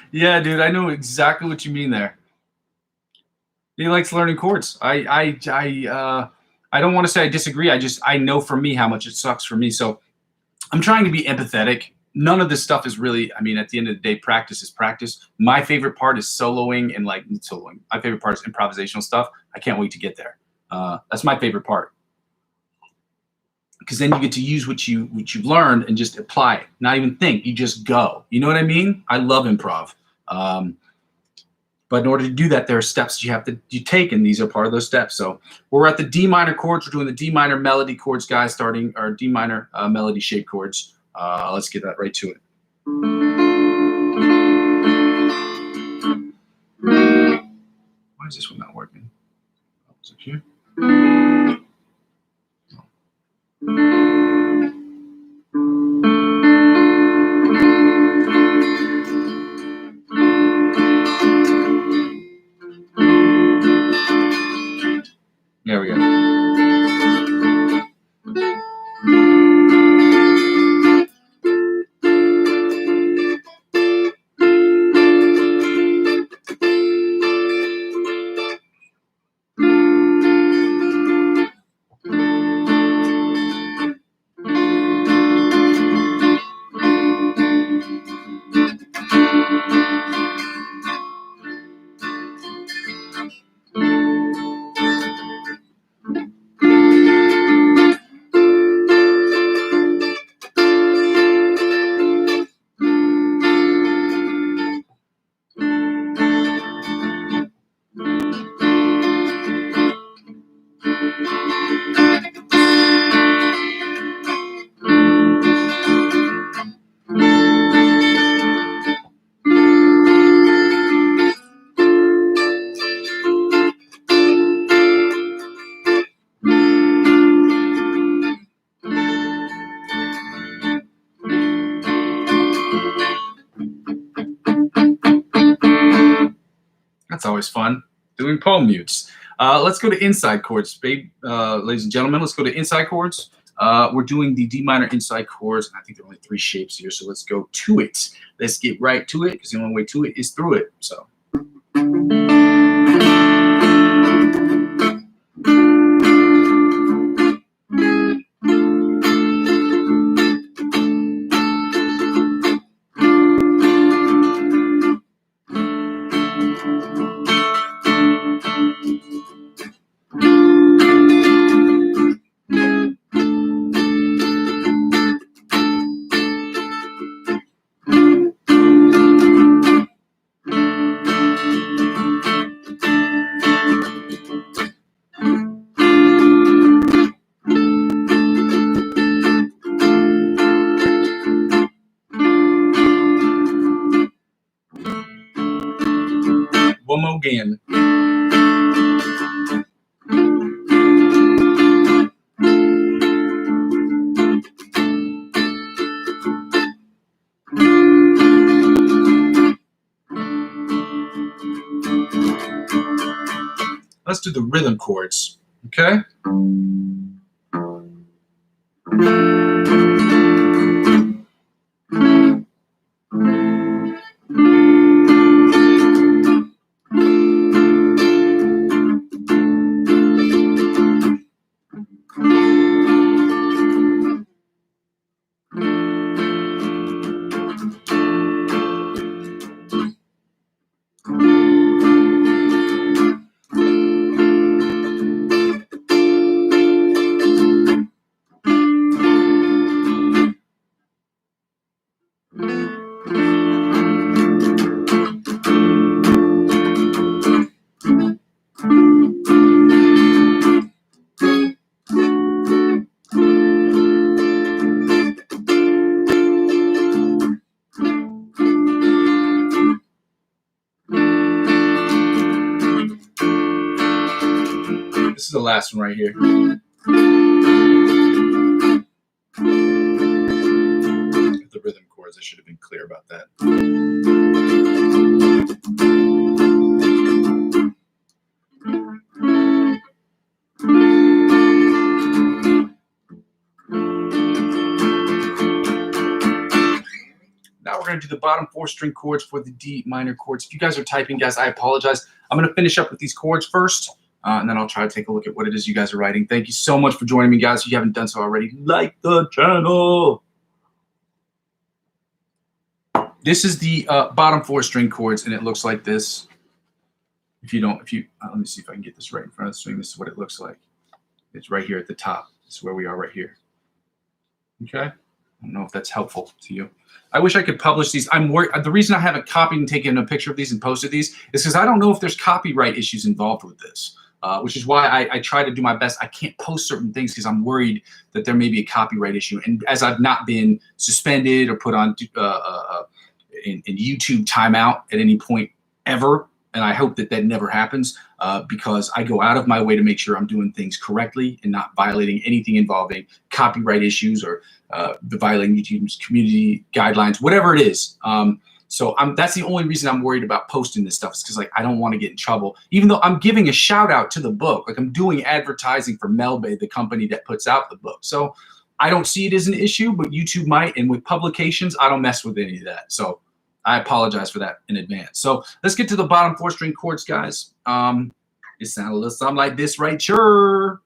Yeah, dude, I know exactly what you mean there. He likes learning chords. I don't want to say I disagree. I know for me how much it sucks for me. So I'm trying to be empathetic. None of this stuff is really, I mean, at the end of the day, practice is practice. My favorite part is soloing and like soloing. My favorite part is improvisational stuff. I can't wait to get there. That's my favorite part. Because then you get to use what you've learned and just apply it. Not even think, you just go. You know what I mean? I love improv. But in order to do that, there are steps you take, and these are part of those steps. So we're at the D minor chords. We're doing the D minor melody chords, guys, starting our D minor melody shape chords. Let's get that right to it. Why is this one not working? Oh, is it here? There we go. That's always fun, doing poem mutes. Let's go to inside chords, ladies and gentlemen. Let's go to inside chords. We're doing the D minor inside chords, and I think there are only 3 shapes here, so let's go to it. Let's get right to it, because the only way to it is through it. So. One more again. Let's do the rhythm chords, okay? This is the last one right here. The rhythm chords, I should have been clear about that. Now we're going to do the bottom 4 string chords for the D minor chords. If you guys are typing, guys, I apologize. I'm going to finish up with these chords first, and then I'll try to take a look at what it is you guys are writing. Thank you so much for joining me, guys. If you haven't done so already, like the channel. This is the bottom 4 string chords, and it looks like this. Let me see if I can get this right in front of the string. This is what it looks like. It's right here at the top. This is where we are right here. Okay? I don't know if that's helpful to you. I wish I could publish these. I'm worried. The reason I haven't copied and taken a picture of these and posted these is because I don't know if there's copyright issues involved with this, which is why I try to do my best. I can't post certain things because I'm worried that there may be a copyright issue. And as I've not been suspended or put on in YouTube timeout at any point ever, and I hope that that never happens because I go out of my way to make sure I'm doing things correctly and not violating anything involving copyright issues or violating YouTube's community guidelines, whatever it is. So that's the only reason I'm worried about posting this stuff is because like I don't want to get in trouble, even though I'm giving a shout out to the book. Like I'm doing advertising for Melbay, the company that puts out the book. So I don't see it as an issue, but YouTube might. And with publications, I don't mess with any of that. So I apologize for that in advance. So let's get to the bottom 4 string chords, guys. It sounds a little something like this right here.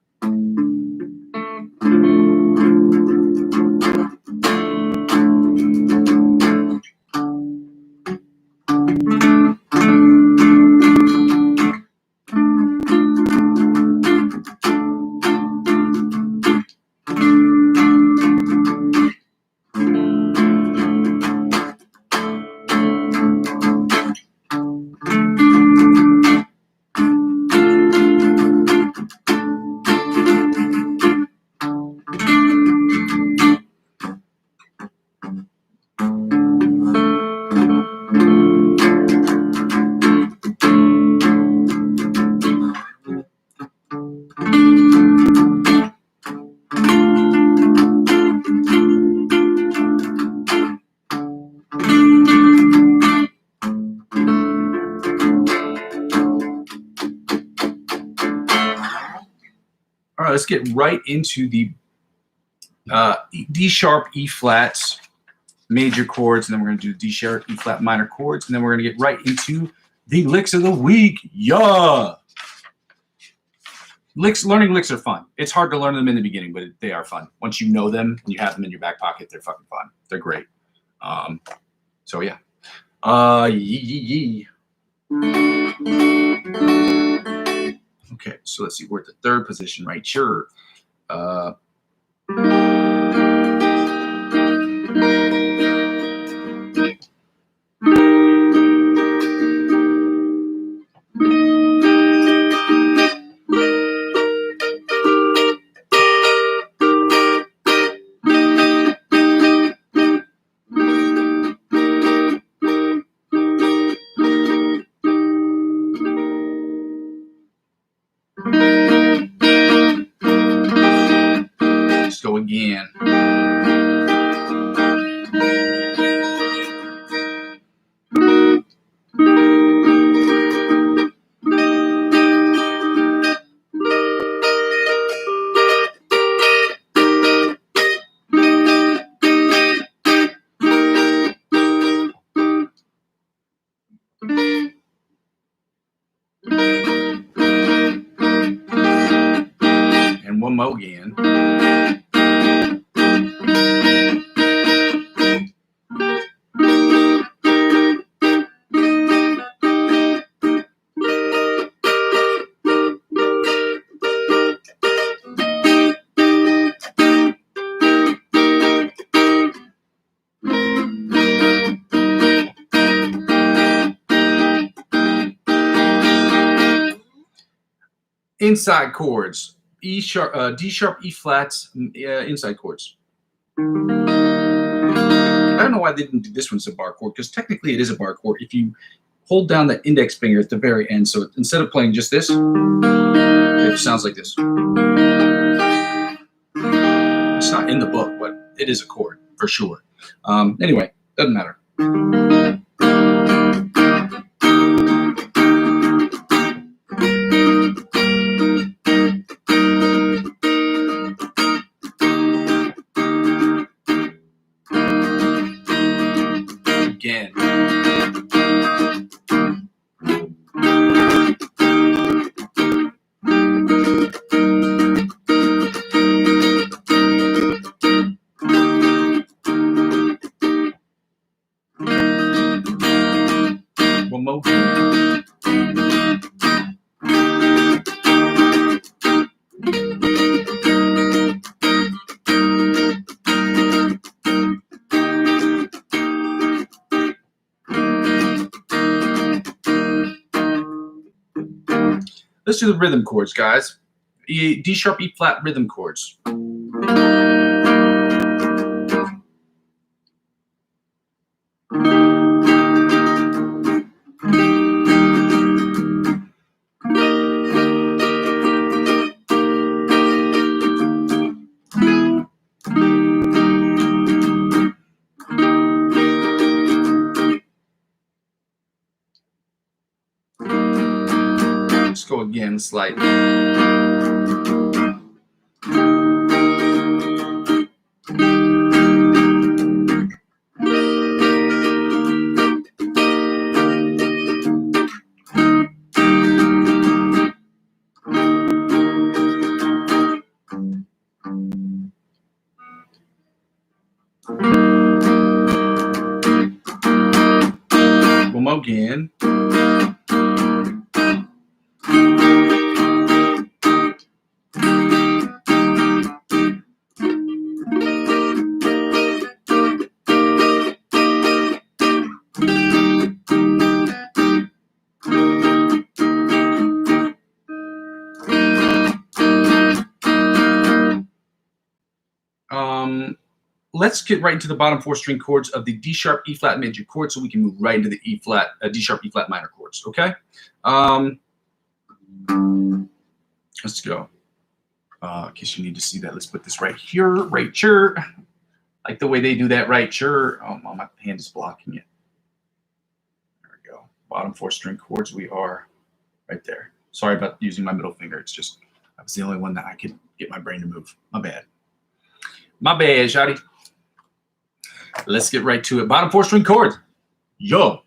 All right, let's get right into the D sharp, E flats, major chords, and then we're going to do D sharp, E flat minor chords, and then we're going to get right into the licks of the week. Yeah! Learning licks are fun. It's hard to learn them in the beginning, but they are fun. Once you know them and you have them in your back pocket, they're fucking fun. They're great. So yeah. Okay, so let's see. We're at the third position right here. Let's go again. And one more again. Inside chords. D sharp, E flats, inside chords. I don't know why they didn't do this one as a bar chord, because technically it is a bar chord. If you hold down the index finger at the very end, so instead of playing just this, it sounds like this. It's not in the book, but it is a chord for sure. Anyway, doesn't matter. Again. One more. Let's do the rhythm chords, guys. D sharp, E flat rhythm chords. Let's go again, slightly. One more again. Let's get right into the bottom four string chords of the D sharp, E flat major chord, so we can move right into the D sharp, E flat minor chords. Okay. Let's go. In case you need to see that, let's put this right here, right here. Like the way they do that right here. Oh, my hand is blocking it. There we go. Bottom four string chords. We are right there. Sorry about using my middle finger. It's just That was the only one that I could get my brain to move. My bad. My bad, shawty. Let's get right to it. Bottom 4 string chords. Yo.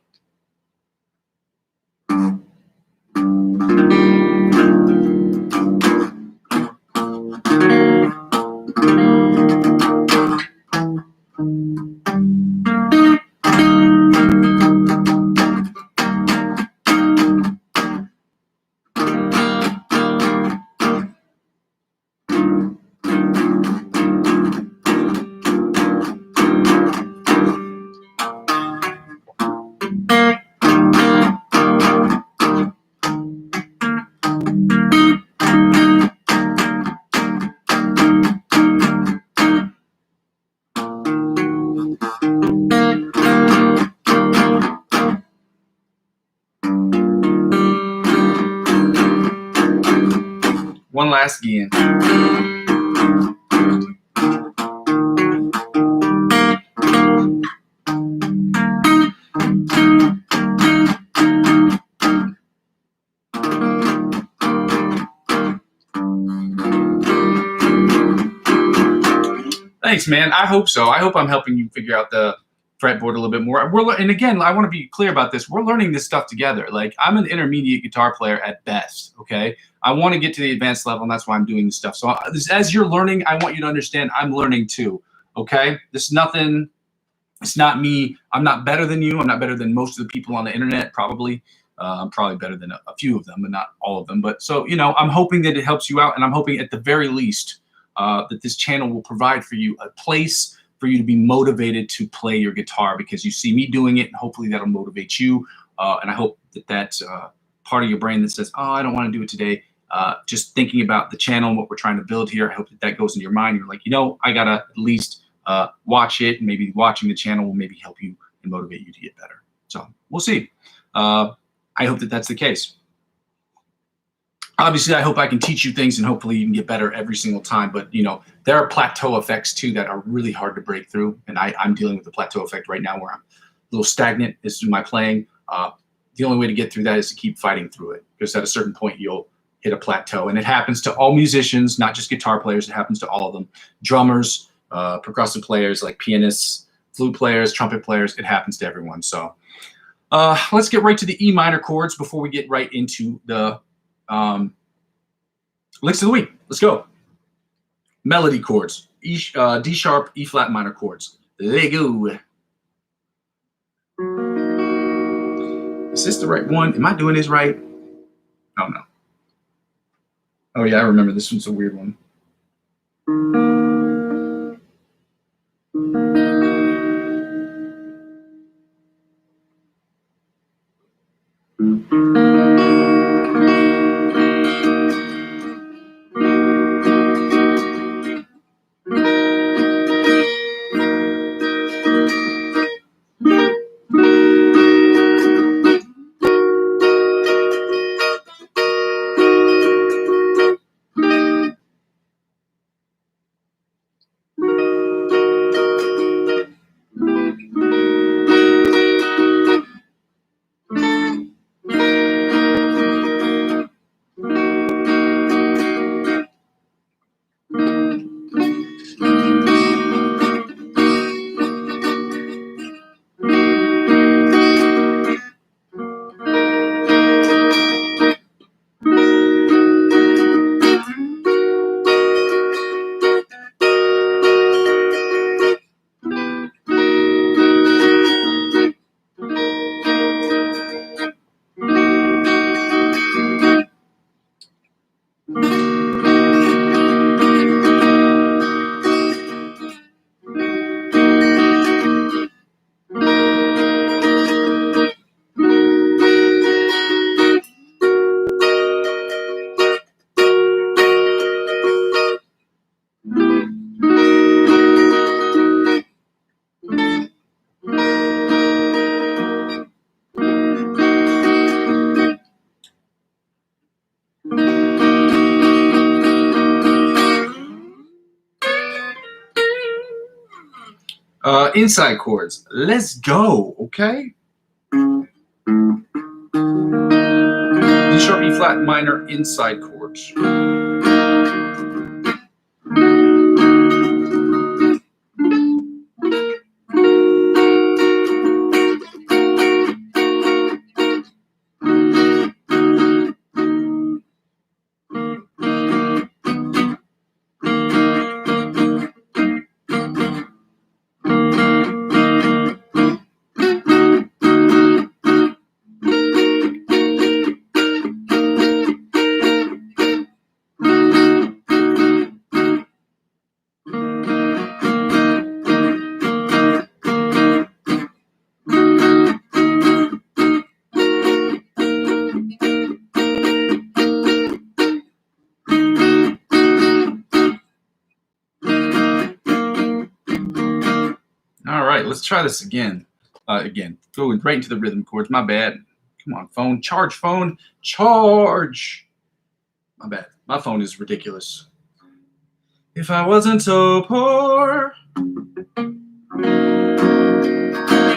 One last again. Thanks, man. I hope so. I hope I'm helping you figure out the fretboard a little bit more. And again, I want to be clear about this. We're learning this stuff together. Like, I'm an intermediate guitar player at best, okay? I want to get to the advanced level, and that's why I'm doing this stuff. So as you're learning, I want you to understand I'm learning too, okay? This is nothing. It's not me. I'm not better than you. I'm not better than most of the people on the internet, probably. I'm probably better than a few of them, but not all of them. But so, you know, I'm hoping that it helps you out, and I'm hoping at the very least that this channel will provide for you a place for you to be motivated to play your guitar, because you see me doing it, and hopefully that'll motivate you. And I hope that that's part of your brain that says, oh, I don't want to do it today. Just thinking about the channel and what we're trying to build here, I hope that that goes in your mind. You're like, you know, I got to at least watch it. And maybe watching the channel will maybe help you and motivate you to get better. So we'll see. I hope that that's the case. Obviously, I hope I can teach you things, and hopefully you can get better every single time. But, you know, there are plateau effects, too, that are really hard to break through. And I'm dealing with the plateau effect right now, where I'm a little stagnant as to my playing. The only way to get through that is to keep fighting through it, because at a certain point, you'll hit a plateau. And it happens to all musicians, not just guitar players. It happens to all of them. Drummers, percussive players like pianists, flute players, trumpet players. It happens to everyone. So let's get right to the E minor chords before we get right into the licks of the week. Let's go. Melody chords. D sharp, E flat minor chords. There you go. Is this the right one? Am I doing this right? Oh, no. Oh, yeah, I remember. This one's a weird one. Inside chords. Let's go, okay? D sharp, E flat minor, inside chords. right, let's try this again. Going right into the rhythm chords. My bad. Come on, phone. Charge, phone. Charge. My bad. My phone is ridiculous. If I wasn't so poor. We're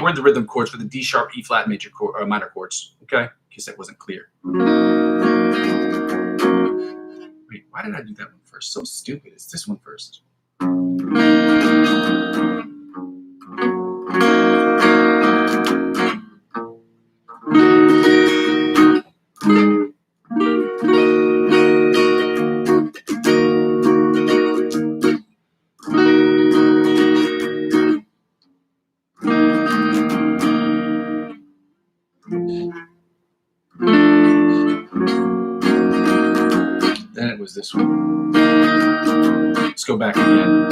in the rhythm chords for the D sharp, E flat major chord, minor chords. Okay, in case that wasn't clear. Wait, why did I do that one first? So stupid. It's this one first. Then it was this one. Let's go back again.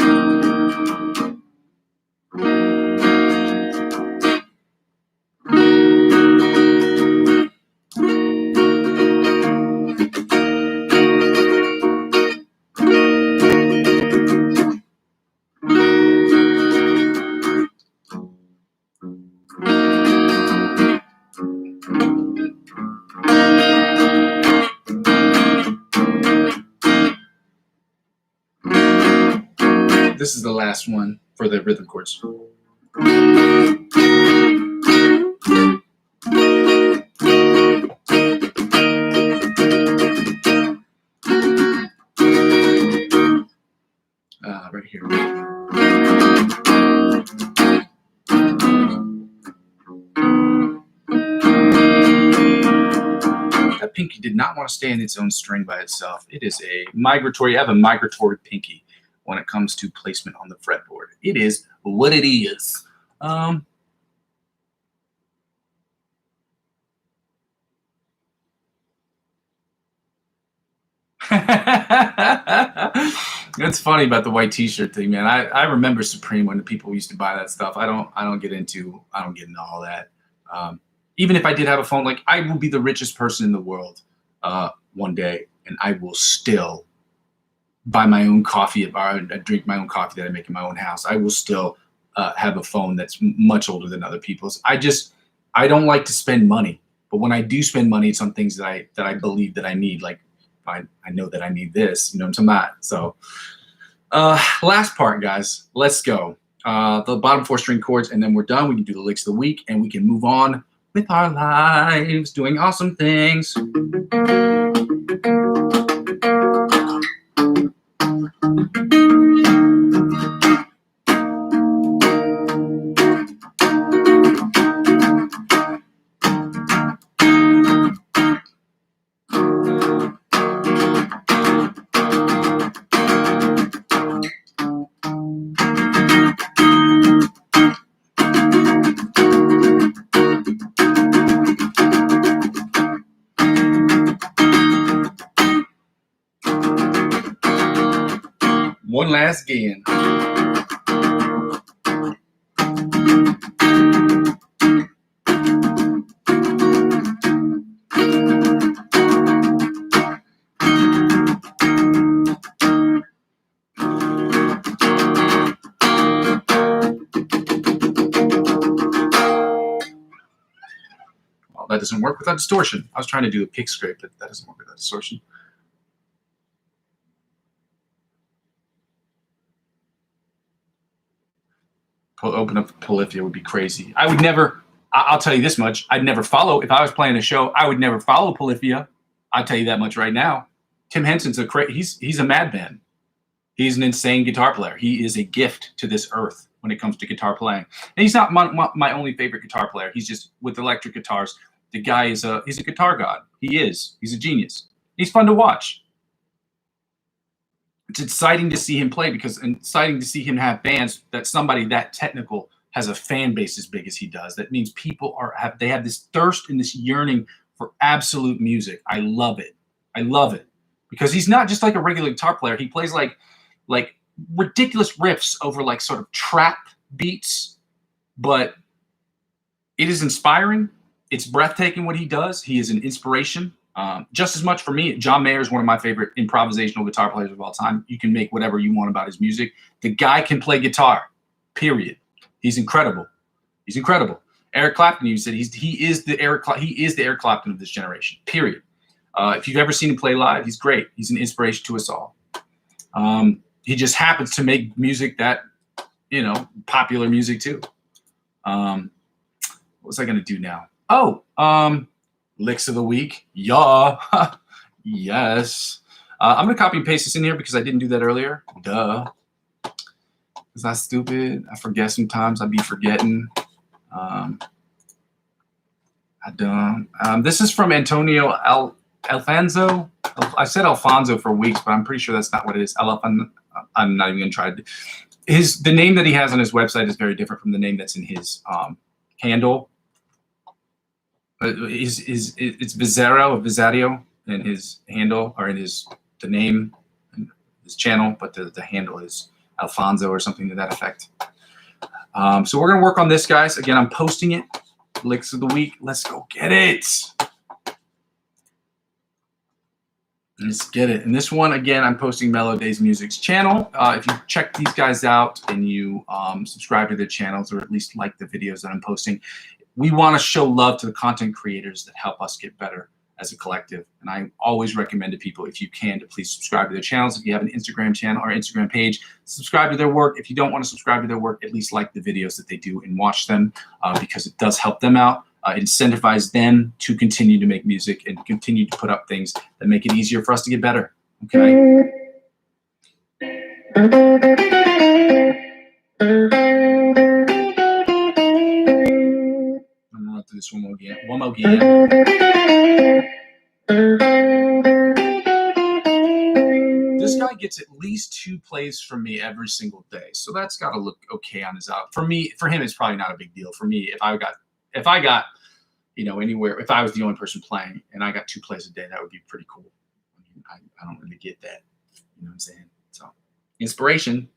This is the last one for the rhythm chords. Right here. That pinky did not want to stay in its own string by itself. It is a migratory. I have a migratory pinky when it comes to placement on the fretboard. It is what it is. That's funny about the white T-shirt thing, man. I remember Supreme when the people used to buy that stuff. I don't get into all that. Even if I did have a phone, like I will be the richest person in the world one day, and I will still buy my own coffee or drink my own coffee that I make in my own house. I will still have a phone that's much older than other people's. I don't like to spend money, but when I do spend money, it's on things that I believe that I need. Like I know that I need this, you know what I'm talking about. So last part, guys, let's go. The bottom 4 string chords, and then we're done. We can do the licks of the week, and we can move on with our lives, doing awesome things. One last again. Well, that doesn't work without distortion. I was trying to do a pick scrape, but that doesn't work without distortion. Open up Polyphia would be crazy. I would never, I'll tell you this much, I'd never follow, if I was playing a show, I would never follow Polyphia. I'll tell you that much right now. Tim Henson's he's a madman. He's an insane guitar player. He is a gift to this earth when it comes to guitar playing. And he's not my only favorite guitar player. He's just, with electric guitars, the guy he's a guitar god. He's a genius. He's fun to watch. It's exciting to see him play because exciting to see him have bands that somebody that technical has a fan base as big as he does. That means people have this thirst and this yearning for absolute music. I love it. I love it because he's not just like a regular guitar player. He plays like ridiculous riffs over like sort of trap beats, but it is inspiring. It's breathtaking what he does. He is an inspiration. Just as much for me, John Mayer is one of my favorite improvisational guitar players of all time. You can make whatever you want about his music. The guy can play guitar, period. He's incredible. He's incredible. Eric Clapton, you said he is the Eric Clapton of this generation. Period. If you've ever seen him play live, he's great. He's an inspiration to us all. He just happens to make music that, popular music too. What was I gonna do now? Oh, licks of the week. Yeah. Yes. I'm gonna copy and paste this in here because I didn't do that earlier. Duh. Is that stupid? I forget sometimes. I be forgetting. This is from Antonio Alfonso. I said Alfonso for weeks, but I'm pretty sure that's not what it is. I'm not even gonna try to. The name that he has on his website is very different from the name that's in his handle. It's Visario in his handle, or in the name, his channel, but the handle is Alfonso or something to that effect. So we're gonna work on this, guys. Again, I'm posting it. Licks of the week. Let's go get it. Let's get it. And this one, again, I'm posting Mellow Days Music's channel. If you check these guys out and you subscribe to their channels, or at least like the videos that I'm posting, we want to show love to the content creators that help us get better as a collective. And I always recommend to people, if you can, to please subscribe to their channels. If you have an Instagram channel or Instagram page, subscribe to their work. If you don't want to subscribe to their work, at least like the videos that they do and watch them, because it does help them out. It incentivizes them to continue to make music and continue to put up things that make it easier for us to get better. Okay. I'm gonna run through this one more again. This guy gets at least 2 plays from me every single day, so that's got to look okay on his out. For him, it's probably not a big deal. For me, if I got anywhere, if I was the only person playing and I got 2 plays a day, that would be pretty cool. I don't really get that. You know what I'm saying? So, inspiration.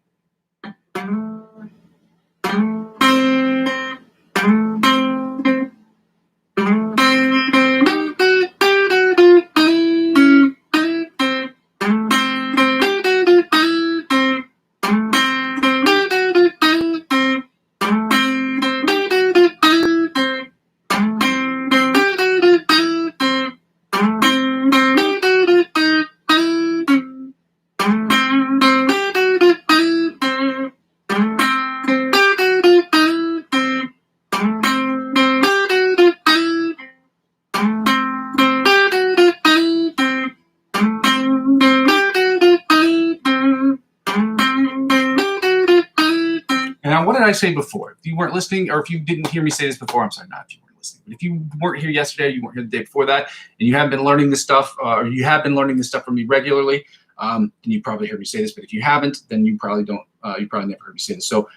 Now, what did I say before? If you weren't listening, or if you didn't hear me say this before, I'm sorry, not if you weren't listening, but if you weren't here yesterday, you weren't here the day before that, and you haven't been learning this stuff, or you have been learning this stuff from me regularly, then you probably heard me say this. But if you haven't, then you probably don't. You probably never heard me say this. So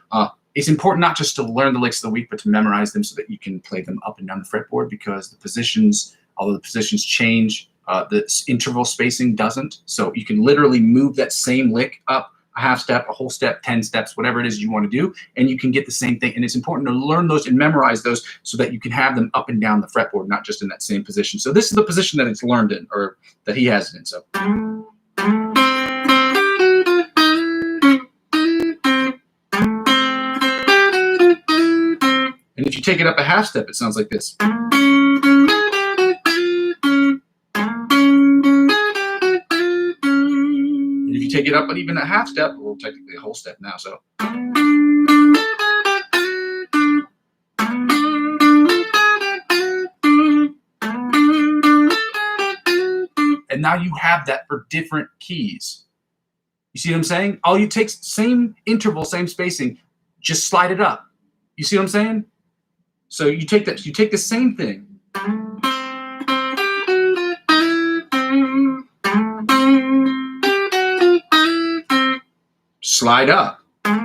it's important not just to learn the licks of the week, but to memorize them so that you can play them up and down the fretboard. Because the positions, although the positions change, the interval spacing doesn't. So you can literally move that same lick up a half step, a whole step, 10 steps, whatever it is you want to do, and you can get the same thing. And it's important to learn those and memorize those so that you can have them up and down the fretboard, not just in that same position. So this is the position that it's learned in, or that he has it in. So. And if you take it up a half step, it sounds like this. If you take it up but even a half step, well, technically a whole step now, so. And now you have that for different keys. You see what I'm saying? All you take, same interval, same spacing, just slide it up. You see what I'm saying? So you take that, you take the same thing. Slide up. And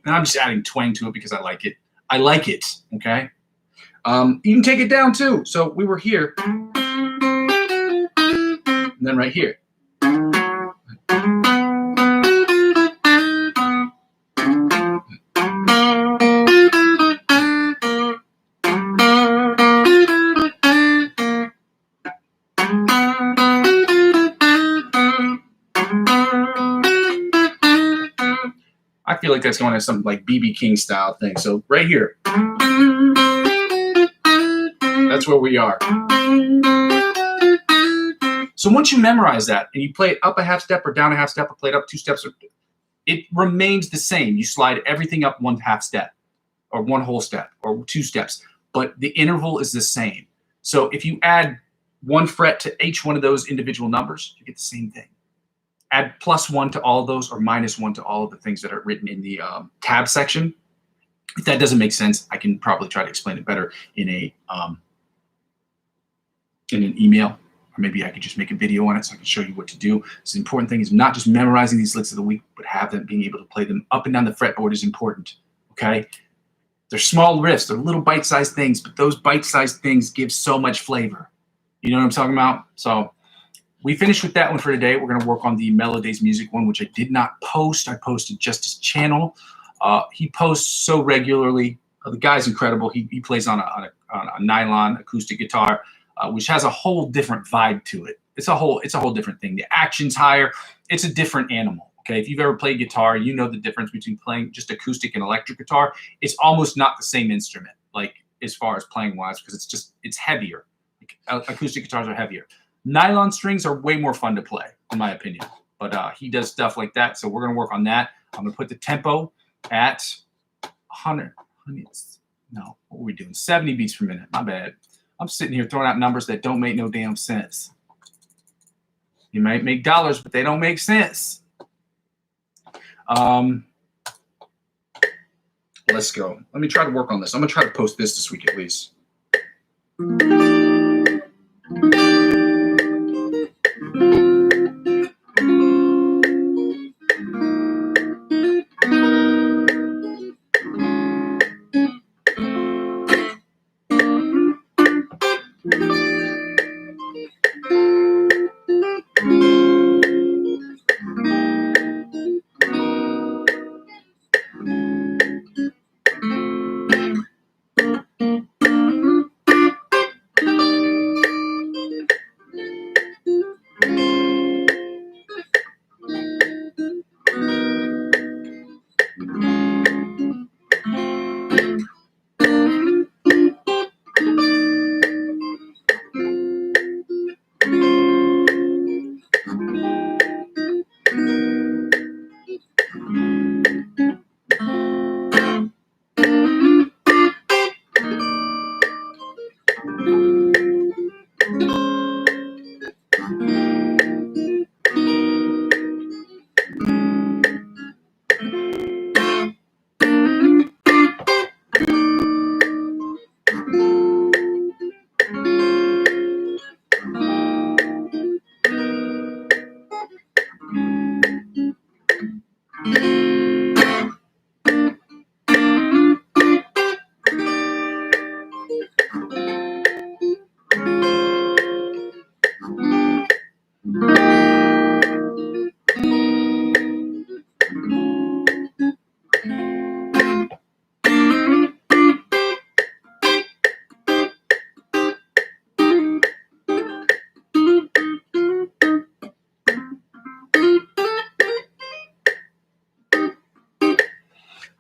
I'm just adding twang to it because I like it. I like it, okay? You can take it down too. So we were here. And then right here. feel like that's going to some like BB King style thing. So right here, that's where we are. So once you memorize that and you play it up a half step or down a half step or play it up 2 steps, it remains the same. You slide everything up 1 half step or 1 whole step or 2 steps, but the interval is the same. So if you add 1 fret to each one of those individual numbers, you get the same thing. Add +1 to all of those or -1 to all of the things that are written in the tab section. If that doesn't make sense, I can probably try to explain it better in an email. Or maybe I could just make a video on it so I can show you what to do. So the important thing is not just memorizing these licks of the week, but have them being able to play them up and down the fretboard is important, okay? They're small riffs, they're little bite-sized things, but those bite-sized things give so much flavor. You know what I'm talking about? So we finished with that one for today. We're gonna work on the Melodies Music one, which I did not post. I posted just his channel. He posts so regularly. The guy's incredible. He plays on a nylon acoustic guitar, which has a whole different vibe to it. It's a whole different thing. The action's higher. It's a different animal. Okay, if you've ever played guitar, you know the difference between playing just acoustic and electric guitar. It's almost not the same instrument, like as far as playing wise, because it's heavier. Like, acoustic guitars are heavier. Nylon strings are way more fun to play, in my opinion. But he does stuff like that, so we're gonna work on that. I'm gonna put the tempo at 100. No, what are we doing? 70 beats per minute. My bad. I'm sitting here throwing out numbers that don't make no damn sense. You might make dollars, but they don't make sense. Let's go. Let me try to work on this. I'm gonna try to post this week at least.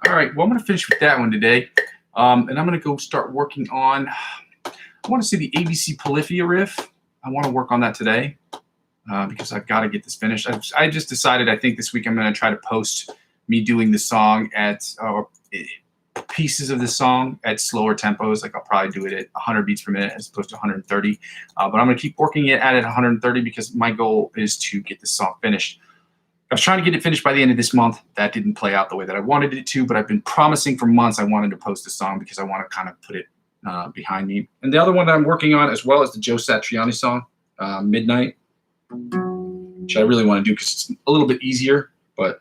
All right, well, I'm going to finish with that one today. And I'm going to go start working on, I want to see the ABC Polyphia riff. I want to work on that today because I've got to get this finished. I just decided, I think this week I'm going to try to post me doing the song at, or pieces of the song at slower tempos. Like I'll probably do it at 100 beats per minute as opposed to 130. But I'm going to keep working it at 130 because my goal is to get this song finished. I was trying to get it finished by the end of this month. That didn't play out the way that I wanted it to, but I've been promising for months I wanted to post a song because I want to kind of put it behind me. And the other one that I'm working on as well is the Joe Satriani song, Midnight, which I really want to do because it's a little bit easier, but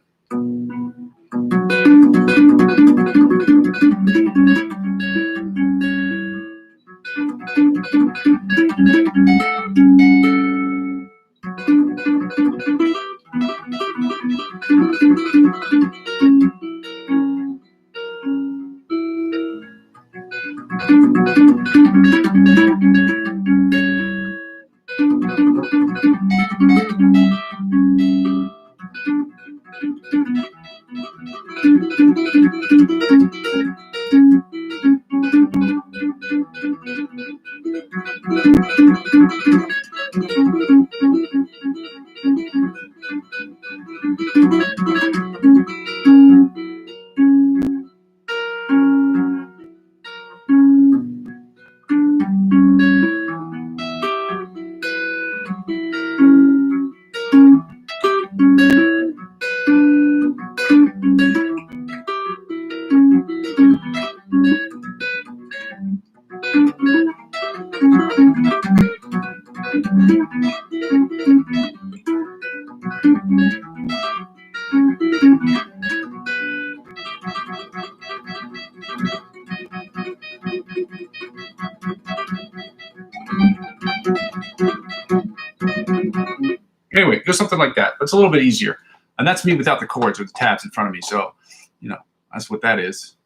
Anyway, just something like that. It's a little bit easier. And that's me without the chords or the tabs in front of me. So, you know, that's what that is.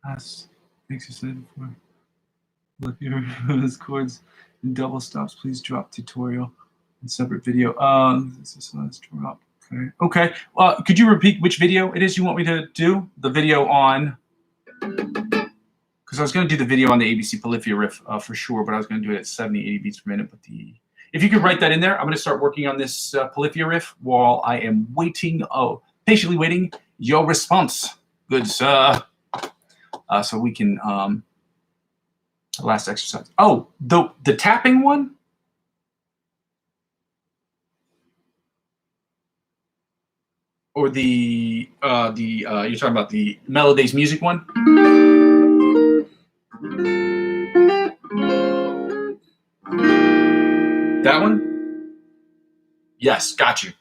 That's exercise for if you those chords and double stops, please drop tutorial and separate video. This is let's drop. Okay. Okay. Could you repeat which video it is you want me to do? The video on, because I was going to do the video on the ABC Polyphia riff for sure, but I was going to do it at 70, 80 beats per minute. But if you could write that in there, I'm going to start working on this Polyphia riff while I am waiting, patiently waiting your response. Good sir. So we can, last exercise. Oh, the tapping one? Or you're talking about the Melodies music one? That one? Yes, got you.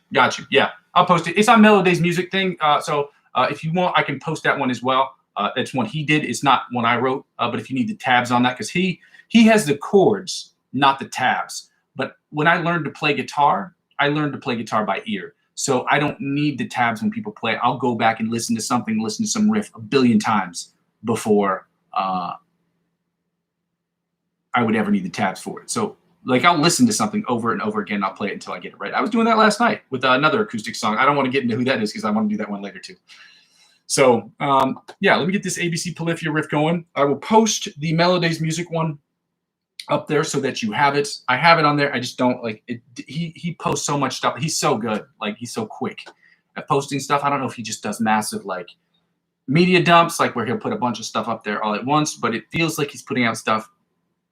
Yeah, I'll post it. It's on Melodies music thing. So if you want, I can post that one as well. That's one he did. It's not one I wrote. But if you need the tabs on that, because he has the chords, not the tabs. But when I learned to play guitar, I learned to play guitar by ear. So I don't need the tabs when people play. I'll go back and listen to some riff a billion times before I would ever need the tabs for it. So like I'll listen to something over and over again. And I'll play it until I get it right. I was doing that last night with another acoustic song. I don't want to get into who that is because I want to do that one later too. So yeah, let me get this ABC Polyphia riff going. I will post the Melodies music one up there so that you have it. I have it on there. I just don't like it. He posts so much stuff. He's so good. Like he's so quick at posting stuff. I don't know if he just does massive like media dumps, like where he'll put a bunch of stuff up there all at once, but it feels like he's putting out stuff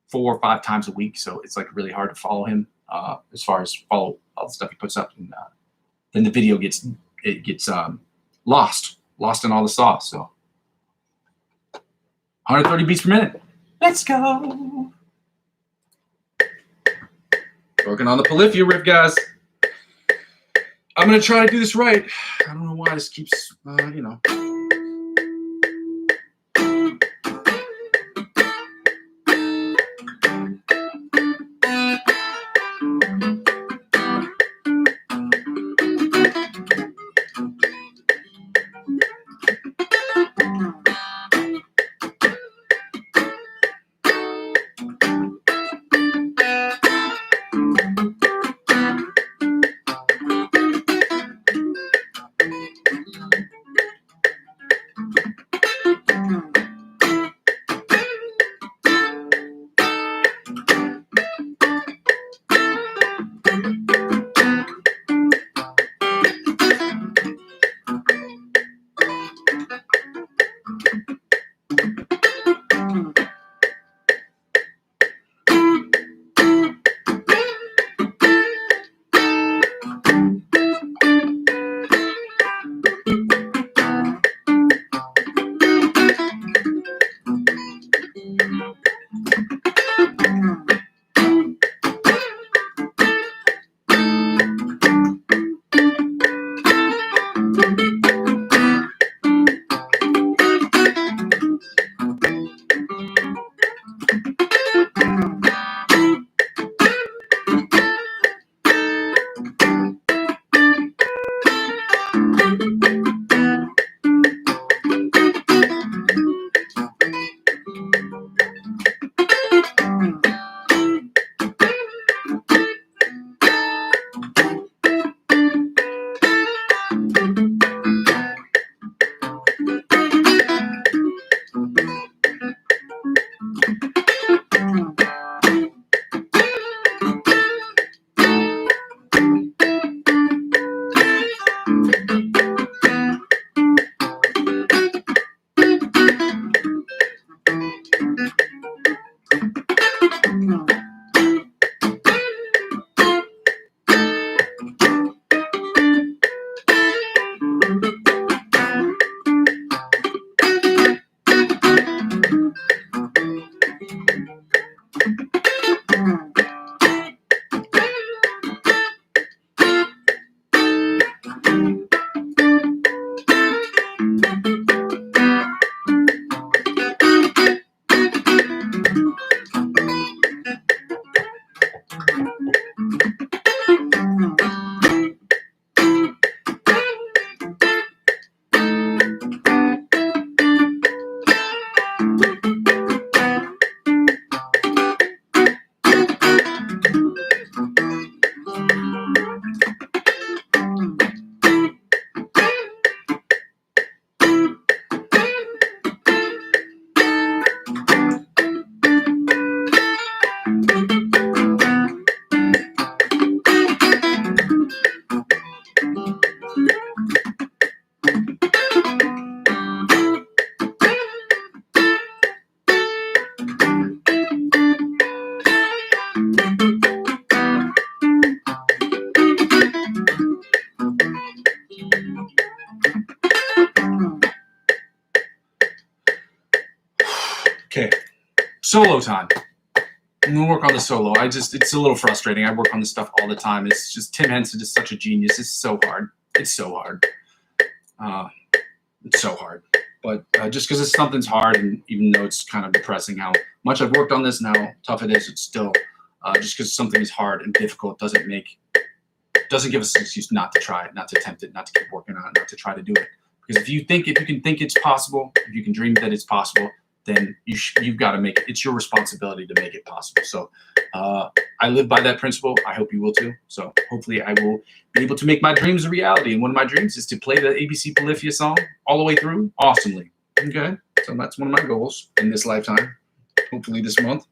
4 or 5 times a week. So it's like really hard to follow him as far as follow all the stuff he puts up. And then the video gets lost in all the sauce. So 130 beats per minute. Let's go. Working on the Polyphia riff, guys. I'm going to try to do this right. I don't know why this keeps, you know. Okay, solo time. I'm gonna work on the solo. It's a little frustrating. I work on this stuff all the time. It's just Tim Henson is such a genius. It's so hard. It's so hard. It's so hard. But just because something's hard, and even though it's kind of depressing how much I've worked on this and how tough it is, it's still just because something is hard and difficult doesn't give us an excuse not to try it, not to attempt it, not to keep working on it, not to try to do it. Because if you can think it's possible, if you can dream that it's possible, then you've got to make it. It's your responsibility to make it possible. So I live by that principle. I hope you will too. So hopefully I will be able to make my dreams a reality. And one of my dreams is to play the ABC Polyphia song all the way through awesomely. Okay, so that's one of my goals in this lifetime. Hopefully this month.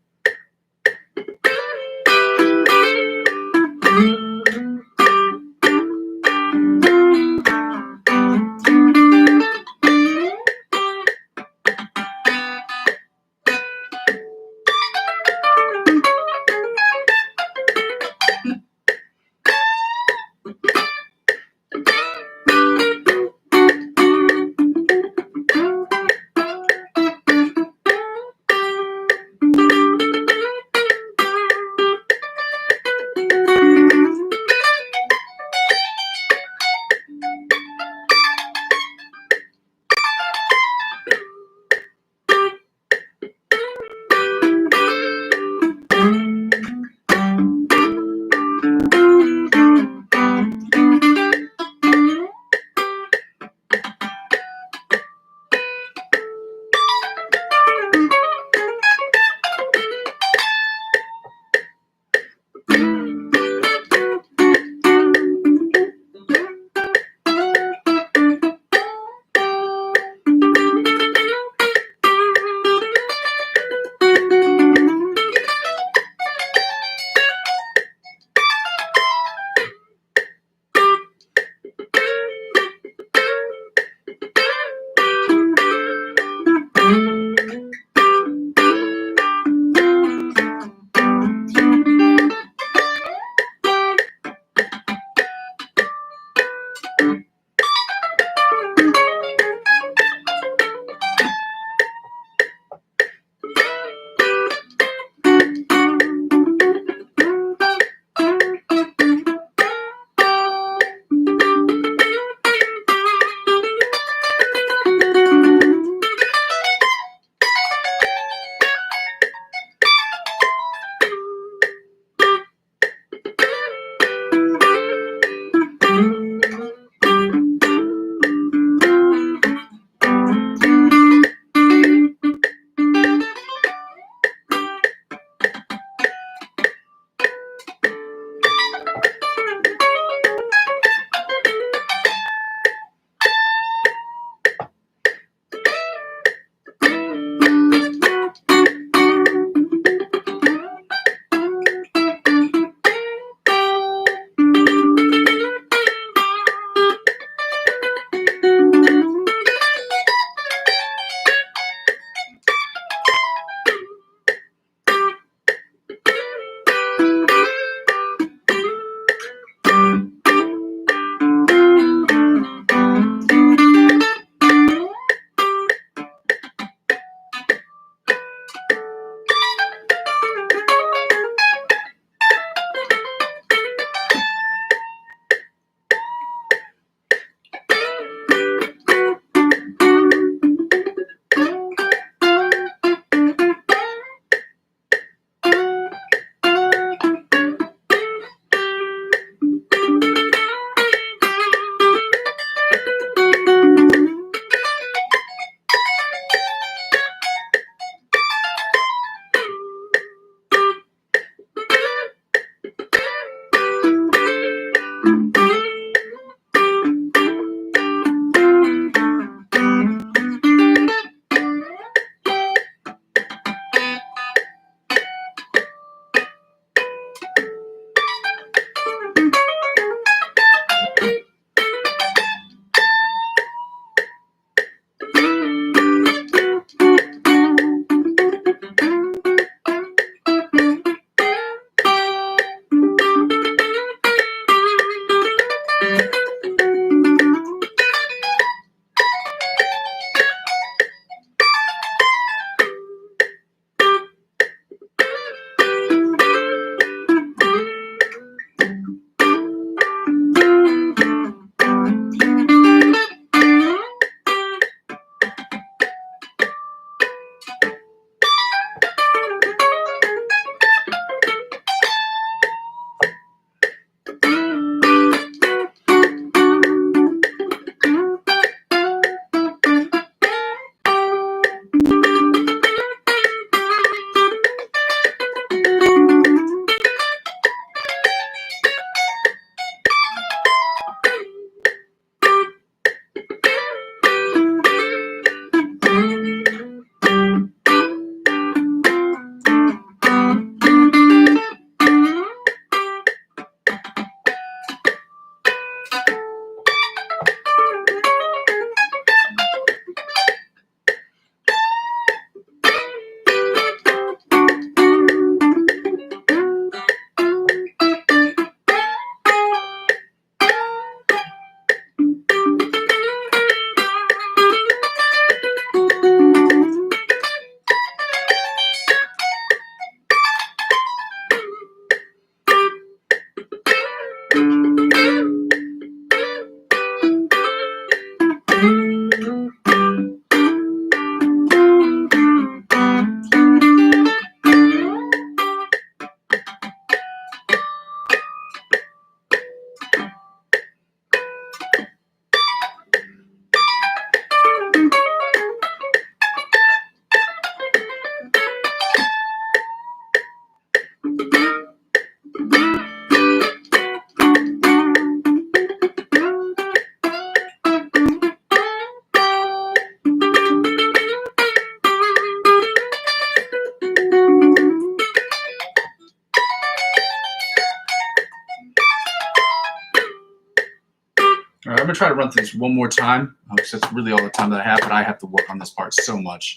try to run through this one more time, because that's really all the time that I have, but I have to work on this part so much.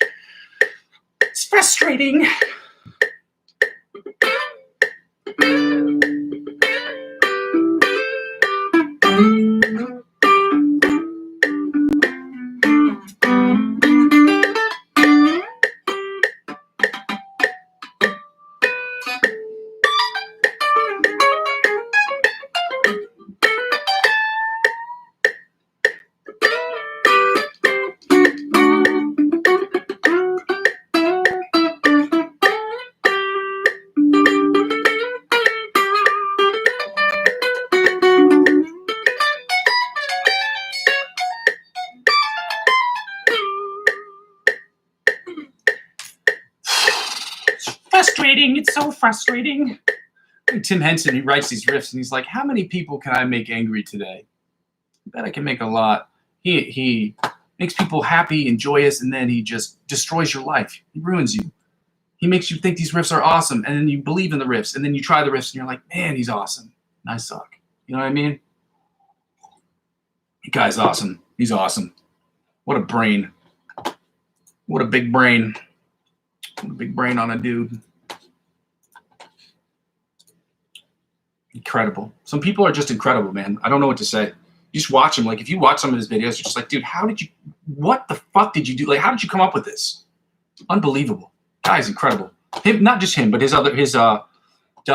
It's frustrating. Frustrating. It's so frustrating. Tim Henson, he writes these riffs and he's like, how many people can I make angry today? I bet I can make a lot. He makes people happy and joyous, and then he just destroys your life. He ruins you. He makes you think these riffs are awesome, and then you believe in the riffs, and then you try the riffs and you're like, man, he's awesome. And I suck. You know what I mean? The guy's awesome. He's awesome. What a brain. What a big brain. What a big brain on a dude. Incredible. Some people are just incredible, man. I don't know what to say. You just watch him. Like, if you watch some of his videos, you're just like, dude, what the fuck did you do? Like, how did you come up with this? Unbelievable. Guy's incredible. Him, not just him, but the other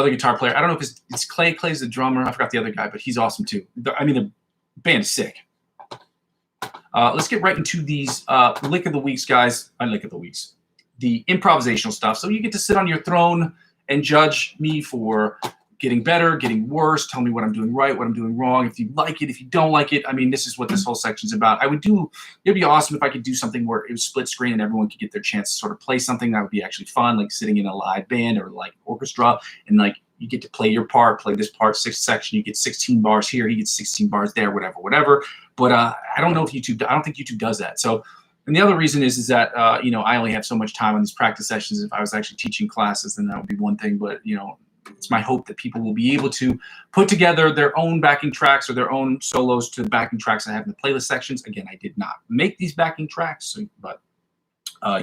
guitar player. I don't know if it's Clay. Clay's the drummer. I forgot the other guy, but he's awesome too. I mean, the band is sick. Let's get right into these lick of the weeks, guys. Lick of the weeks. The improvisational stuff. So you get to sit on your throne and judge me for getting better, getting worse, tell me what I'm doing right, what I'm doing wrong, if you like it, if you don't like it. I mean, this is what this whole section's about. It'd be awesome if I could do something where it was split screen and everyone could get their chance to sort of play something that would be actually fun, like sitting in a live band or like orchestra, and like you get to play your part, play this part, sixth section, you get 16 bars here, he gets 16 bars there, whatever. But I don't think YouTube does that. So, and the other reason is that, I only have so much time on these practice sessions. If I was actually teaching classes, then that would be one thing, but, it's my hope that people will be able to put together their own backing tracks or their own solos to the backing tracks I have in the playlist sections. Again, I did not make these backing tracks, but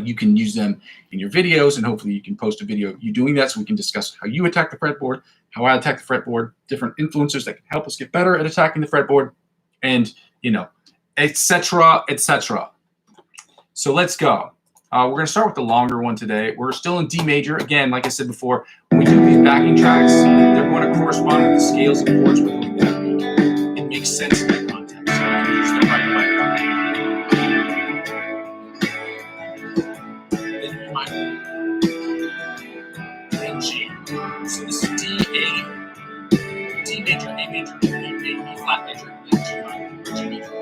you can use them in your videos, and hopefully you can post a video of you doing that so we can discuss how you attack the fretboard, how I attack the fretboard, different influencers that can help us get better at attacking the fretboard, and, etc., etc. So let's go. We're going to start with the longer one today. We're still in D major. Again, like I said before, when we do these backing tracks, they're going to correspond with the scales and chords we're doing that. It makes sense in that context. So I can use them right. Then G. So this is D, A, D major, A major, B flat major, and G minor, G major.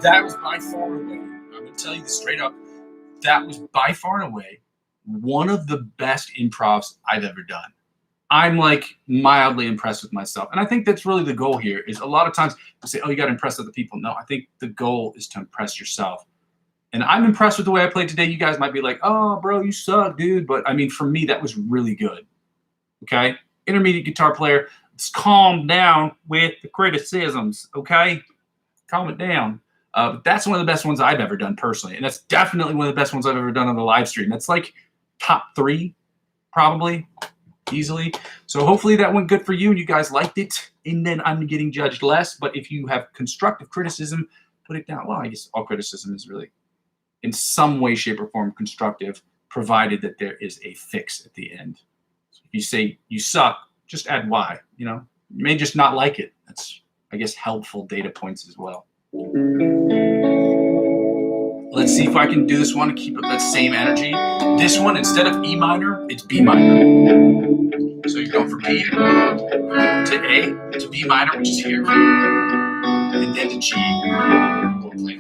That was by far and away, I'm going to tell you this straight up, that was by far and away one of the best improvs I've ever done. I'm like mildly impressed with myself. And I think that's really the goal here is a lot of times you say, oh, you got to impress other people. No, I think the goal is to impress yourself. And I'm impressed with the way I played today. You guys might be like, oh, bro, you suck, dude. But I mean, for me, that was really good. Okay? Intermediate guitar player, let's calm down with the criticisms. Okay? Calm it down. But that's one of the best ones I've ever done personally. And that's definitely one of the best ones I've ever done on the live stream. That's like top 3, probably, easily. So hopefully that went good for you and you guys liked it. And then I'm getting judged less. But if you have constructive criticism, put it down. Well, I guess all criticism is really in some way, shape, or form constructive, provided that there is a fix at the end. So if you say you suck, just add why. You know, you may just not like it. That's, I guess, helpful data points as well. Let's see if I can do this one and keep up that same energy. This one, instead of E minor, it's B minor. So you're going from B to A to B minor, which is here, and then to G. We'll play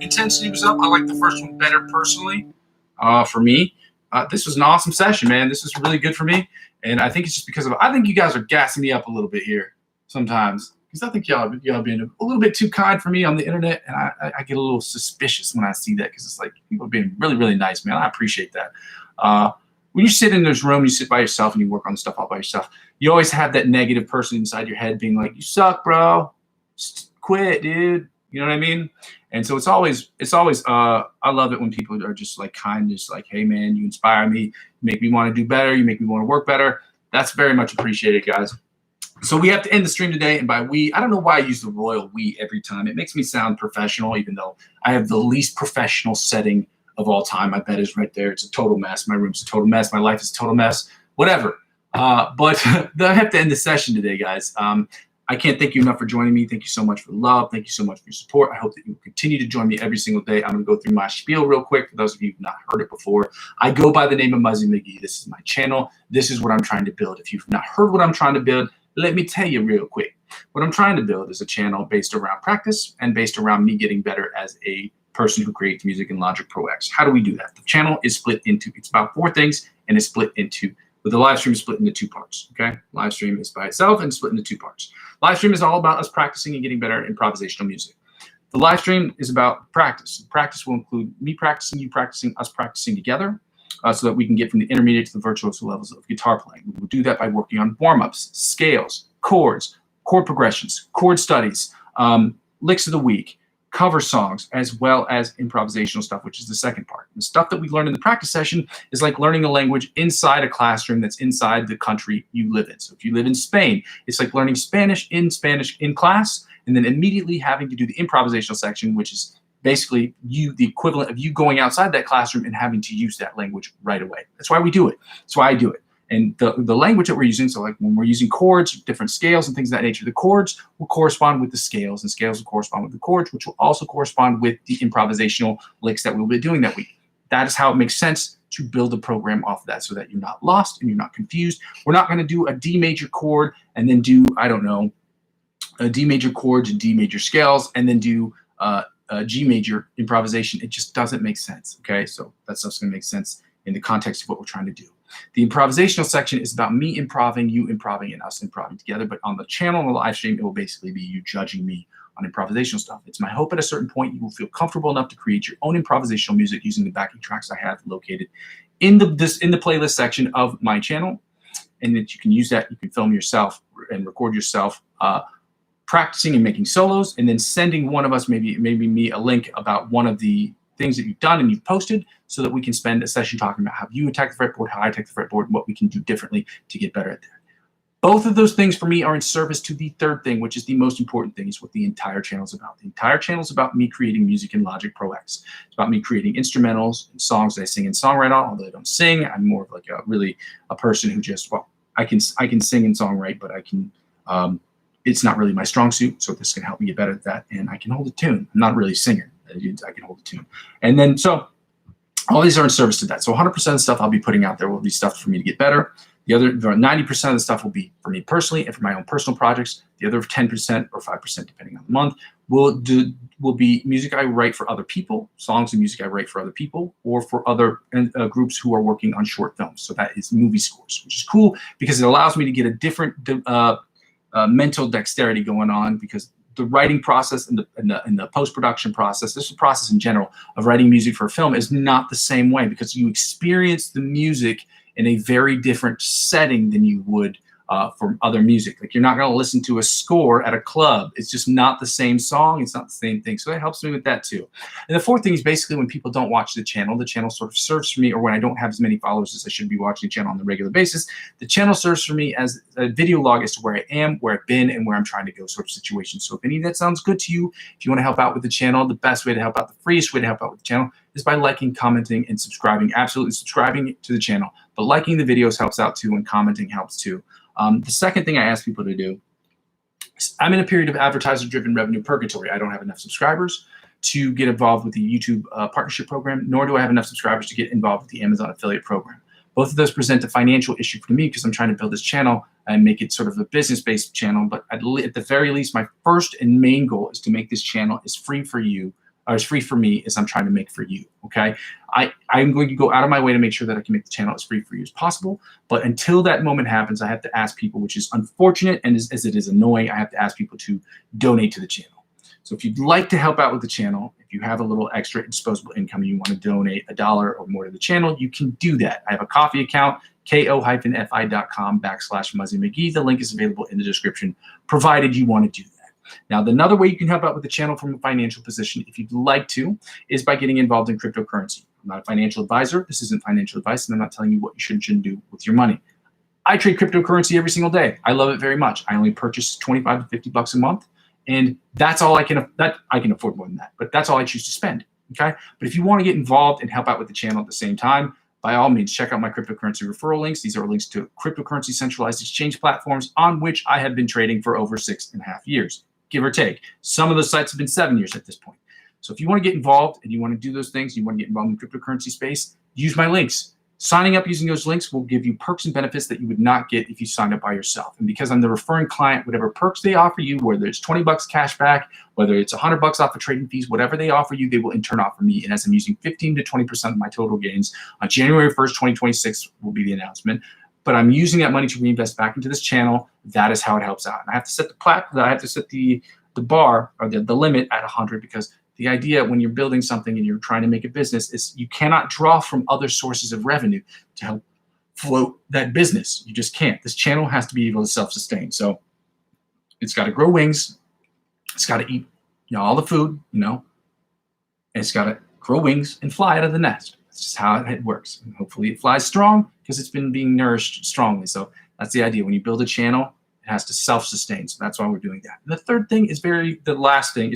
Intensity was up. I like the first one better personally. For me, this was an awesome session, man. This was really good for me, and I think it's just because of I think you guys are gassing me up a little bit here sometimes because I think y'all being a little bit too kind for me on the internet, and I get a little suspicious when I see that because it's like people being really really nice, man. I appreciate that. When you sit in this room, you sit by yourself and you work on stuff all by yourself. You always have that negative person inside your head being like, "You suck, bro. Just quit, dude." You know what I mean? And so it's always I love it when people are just like kind, just like, hey man, you inspire me, you make me want to do better, you make me want to work better. That's very much appreciated, guys. So we have to end the stream today, and by we, I don't know why I use the royal we every time. It makes me sound professional, even though I have the least professional setting of all time. My bed is right there. It's a total mess. My room's a total mess. My life is a total mess. Whatever. But I have to end the session today, guys. I can't thank you enough for joining me. Thank you so much for the love. Thank you so much for your support. I hope that you will continue to join me every single day. I'm going to go through my spiel real quick for those of you who've not heard it before. I go by the name of Muzzy McGee. This is my channel. This is what I'm trying to build. If you've not heard what I'm trying to build, let me tell you real quick. What I'm trying to build is a channel based around practice and based around me getting better as a person who creates music in Logic Pro X. How do we do that? The channel is split into, it's about 4 things, and it's split into, but the live stream is split into 2 parts, okay? Live stream is by itself and split into 2 parts. Live stream is all about us practicing and getting better at improvisational music. The live stream is about practice. Practice will include me practicing, you practicing, us practicing together so that we can get from the intermediate to the virtuoso levels of guitar playing. We will do that by working on warm-ups, scales, chords, chord progressions, chord studies, licks of the week, cover songs, as well as improvisational stuff, which is the second part. The stuff that we learn in the practice session is like learning a language inside a classroom that's inside the country you live in. So if you live in Spain, it's like learning Spanish in class, and then immediately having to do the improvisational section, which is basically the equivalent of you going outside that classroom and having to use that language right away. That's why we do it. That's why I do it. And the language that we're using, so like when we're using chords, different scales and things of that nature, the chords will correspond with the scales, and scales will correspond with the chords, which will also correspond with the improvisational licks that we'll be doing that week. That is how it makes sense to build a program off of that so that you're not lost and you're not confused. We're not going to do a D major chord and then do, I don't know, a D major chords and D major scales and then do G major improvisation. It just doesn't make sense, okay? So that stuff's going to make sense in the context of what we're trying to do. The improvisational section is about me improving, you improving, and us improving together. But on the channel, on the live stream, it will basically be you judging me on improvisational stuff. It's my hope at a certain point you will feel comfortable enough to create your own improvisational music using the backing tracks I have located in the playlist section of my channel, and that you can use that. You can film yourself and record yourself practicing and making solos, and then sending one of us, maybe me, a link about one of the things that you've done and you've posted, so that we can spend a session talking about how you attack the fretboard, how I attack the fretboard, and what we can do differently to get better at that. Both of those things for me are in service to the third thing, which is the most important thing, is what the entire channel is about. The entire channel is about me creating music in Logic Pro X. It's about me creating instrumentals and songs that I sing and songwrite on, although I don't sing. I'm more of like a person who just, well, I can sing and songwrite, but I can, it's not really my strong suit, so this can help me get better at that, and I can hold a tune. I'm not really a singer. I can hold a tune. And then, so all these are in service to that. So 100% of the stuff I'll be putting out there will be stuff for me to get better. The other 90% of the stuff will be for me personally and for my own personal projects. The other 10% or 5%, depending on the month, will be music I write for other people, songs and music I write for other people, or for other groups who are working on short films. So that is movie scores, which is cool because it allows me to get a different mental dexterity going on, because the writing process and the post-production process, this is the process in general of writing music for a film, is not the same way, because you experience the music in a very different setting than you would from other music. Like, you're not going to listen to a score at a club. It's just not the same song. It's not the same thing. So that helps me with that too. And the fourth thing is basically when people don't watch the channel sort of serves for me, or when I don't have as many followers as I should be watching the channel on a regular basis, the channel serves for me as a video log as to where I am, where I've been, and where I'm trying to go sort of situation. So if any of that sounds good to you, if you want to help out with the channel, the best way to help out, the freest way to help out with the channel is by liking, commenting, and subscribing. Absolutely subscribing to the channel, but liking the videos helps out too, and commenting helps too. The second thing I ask people to do is, I'm in a period of advertiser-driven revenue purgatory. I don't have enough subscribers to get involved with the YouTube partnership program, nor do I have enough subscribers to get involved with the Amazon affiliate program. Both of those present a financial issue for me because I'm trying to build this channel and make it sort of a business-based channel. But at the very least, my first and main goal is to make this channel as free for you, or as free for me as I'm trying to make for you, okay? I'm going to go out of my way to make sure that I can make the channel as free for you as possible. But until that moment happens, I have to ask people, which is unfortunate and as it is annoying, I have to ask people to donate to the channel. So if you'd like to help out with the channel, if you have a little extra disposable income, you want to donate $1 or more to the channel, you can do that. I have a Ko-fi account, ko-fi.com/Muzzy McGee. The link is available in the description, provided you want to do that. Now, another way you can help out with the channel from a financial position, if you'd like to, is by getting involved in cryptocurrency. I'm not a financial advisor. This isn't financial advice, and I'm not telling you what you should and shouldn't do with your money. I trade cryptocurrency every single day. I love it very much. I only purchase 25 to $50 a month, and that's all I can afford more than that, but that's all I choose to spend, okay? But if you want to get involved and help out with the channel at the same time, by all means, check out my cryptocurrency referral links. These are links to cryptocurrency centralized exchange platforms on which I have been trading for over 6.5 years. Give or take. Some of those sites have been 7 years at this point. So if you want to get involved and you want to do those things, you want to get involved in the cryptocurrency space, use my links. Signing up using those links will give you perks and benefits that you would not get if you signed up by yourself. And because I'm the referring client, whatever perks they offer you, whether it's 20 bucks cash back, whether it's 100 bucks off of trading fees, whatever they offer you, they will in turn offer me. And as I'm using 15 to 20% of my total gains, on January 1st, 2026 will be the announcement. But I'm using that money to reinvest back into this channel. That is how it helps out. And I have to set the bar, or the limit, at 100, because the idea when you're building something and you're trying to make a business is you cannot draw from other sources of revenue to help float that business. You just can't. This channel has to be able to self-sustain. So it's got to grow wings. It's got to eat, all the food, and it's got to grow wings and fly out of the nest. That's just how it works. And hopefully it flies strong because it's been being nourished strongly. So that's the idea. When you build a channel, it has to self-sustain. So that's why we're doing that. And the third thing is really the last thing.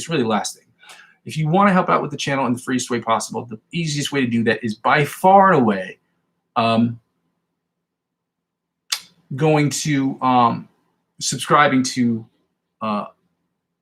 If you want to help out with the channel in the freest way possible, the easiest way to do that is by far and away going to subscribing to all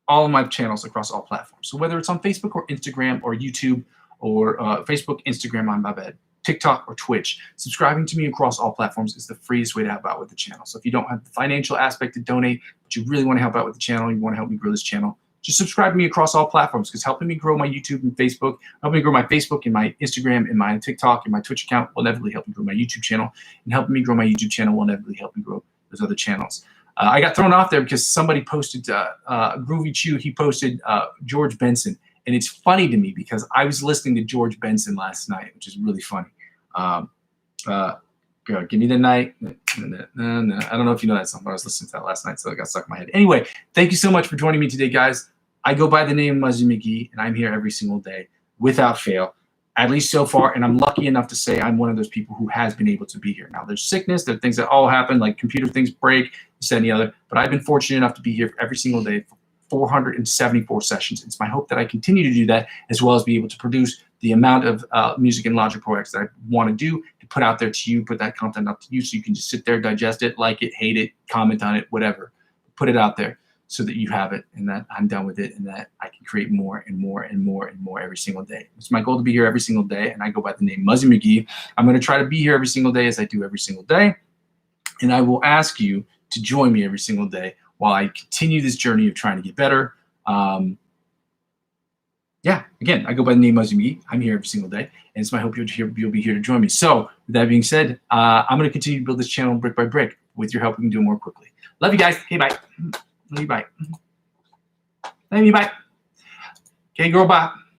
of my channels across all platforms. So whether it's on Facebook or Instagram or YouTube or Facebook, Instagram, on my bed, TikTok or Twitch, subscribing to me across all platforms is the freest way to help out with the channel. So if you don't have the financial aspect to donate, but you really want to help out with the channel, you want to help me grow this channel, just subscribe to me across all platforms, because helping me grow my YouTube and Facebook, helping me grow my Facebook and my Instagram and my TikTok and my Twitch account will inevitably help me grow my YouTube channel, and helping me grow my YouTube channel will inevitably help me grow those other channels. I got thrown off there because somebody posted, Groovy Chew, he posted George Benson. And it's funny to me because I was listening to George Benson last night, which is really funny. Give me the night. I don't know if you know that song, but I was listening to that last night, so it got stuck in my head. Anyway, thank you so much for joining me today, guys. I go by the name Muzzy McGee, and I'm here every single day without fail, at least so far. And I'm lucky enough to say I'm one of those people who has been able to be here. Now, there's sickness, there are things that all happen, like computer things break, this, that, and the other. But I've been fortunate enough to be here every single day for 474 sessions. It's my hope that I continue to do that, as well as be able to produce the amount of music and Logic Pro X that I want to do, to put out there to you, put that content up to you, so you can just sit there, digest it, like it, hate it, comment on it, whatever. Put it out there so that you have it, and that I'm done with it, and that I can create more and more and more and more every single day. It's my goal to be here every single day, and I go by the name Muzzy McGee. I'm going to try to be here every single day as I do every single day. And I will ask you to join me every single day while I continue this journey of trying to get better. Yeah, again, I go by the name Muzzy McGee. I'm here every single day, and it's my hope you'll be here to join me. So with that being said, I'm going to continue to build this channel brick by brick. With your help, we can do it more quickly. Love you guys. Hey, bye. Love you, bye. Love you, bye. Okay, girl, bye.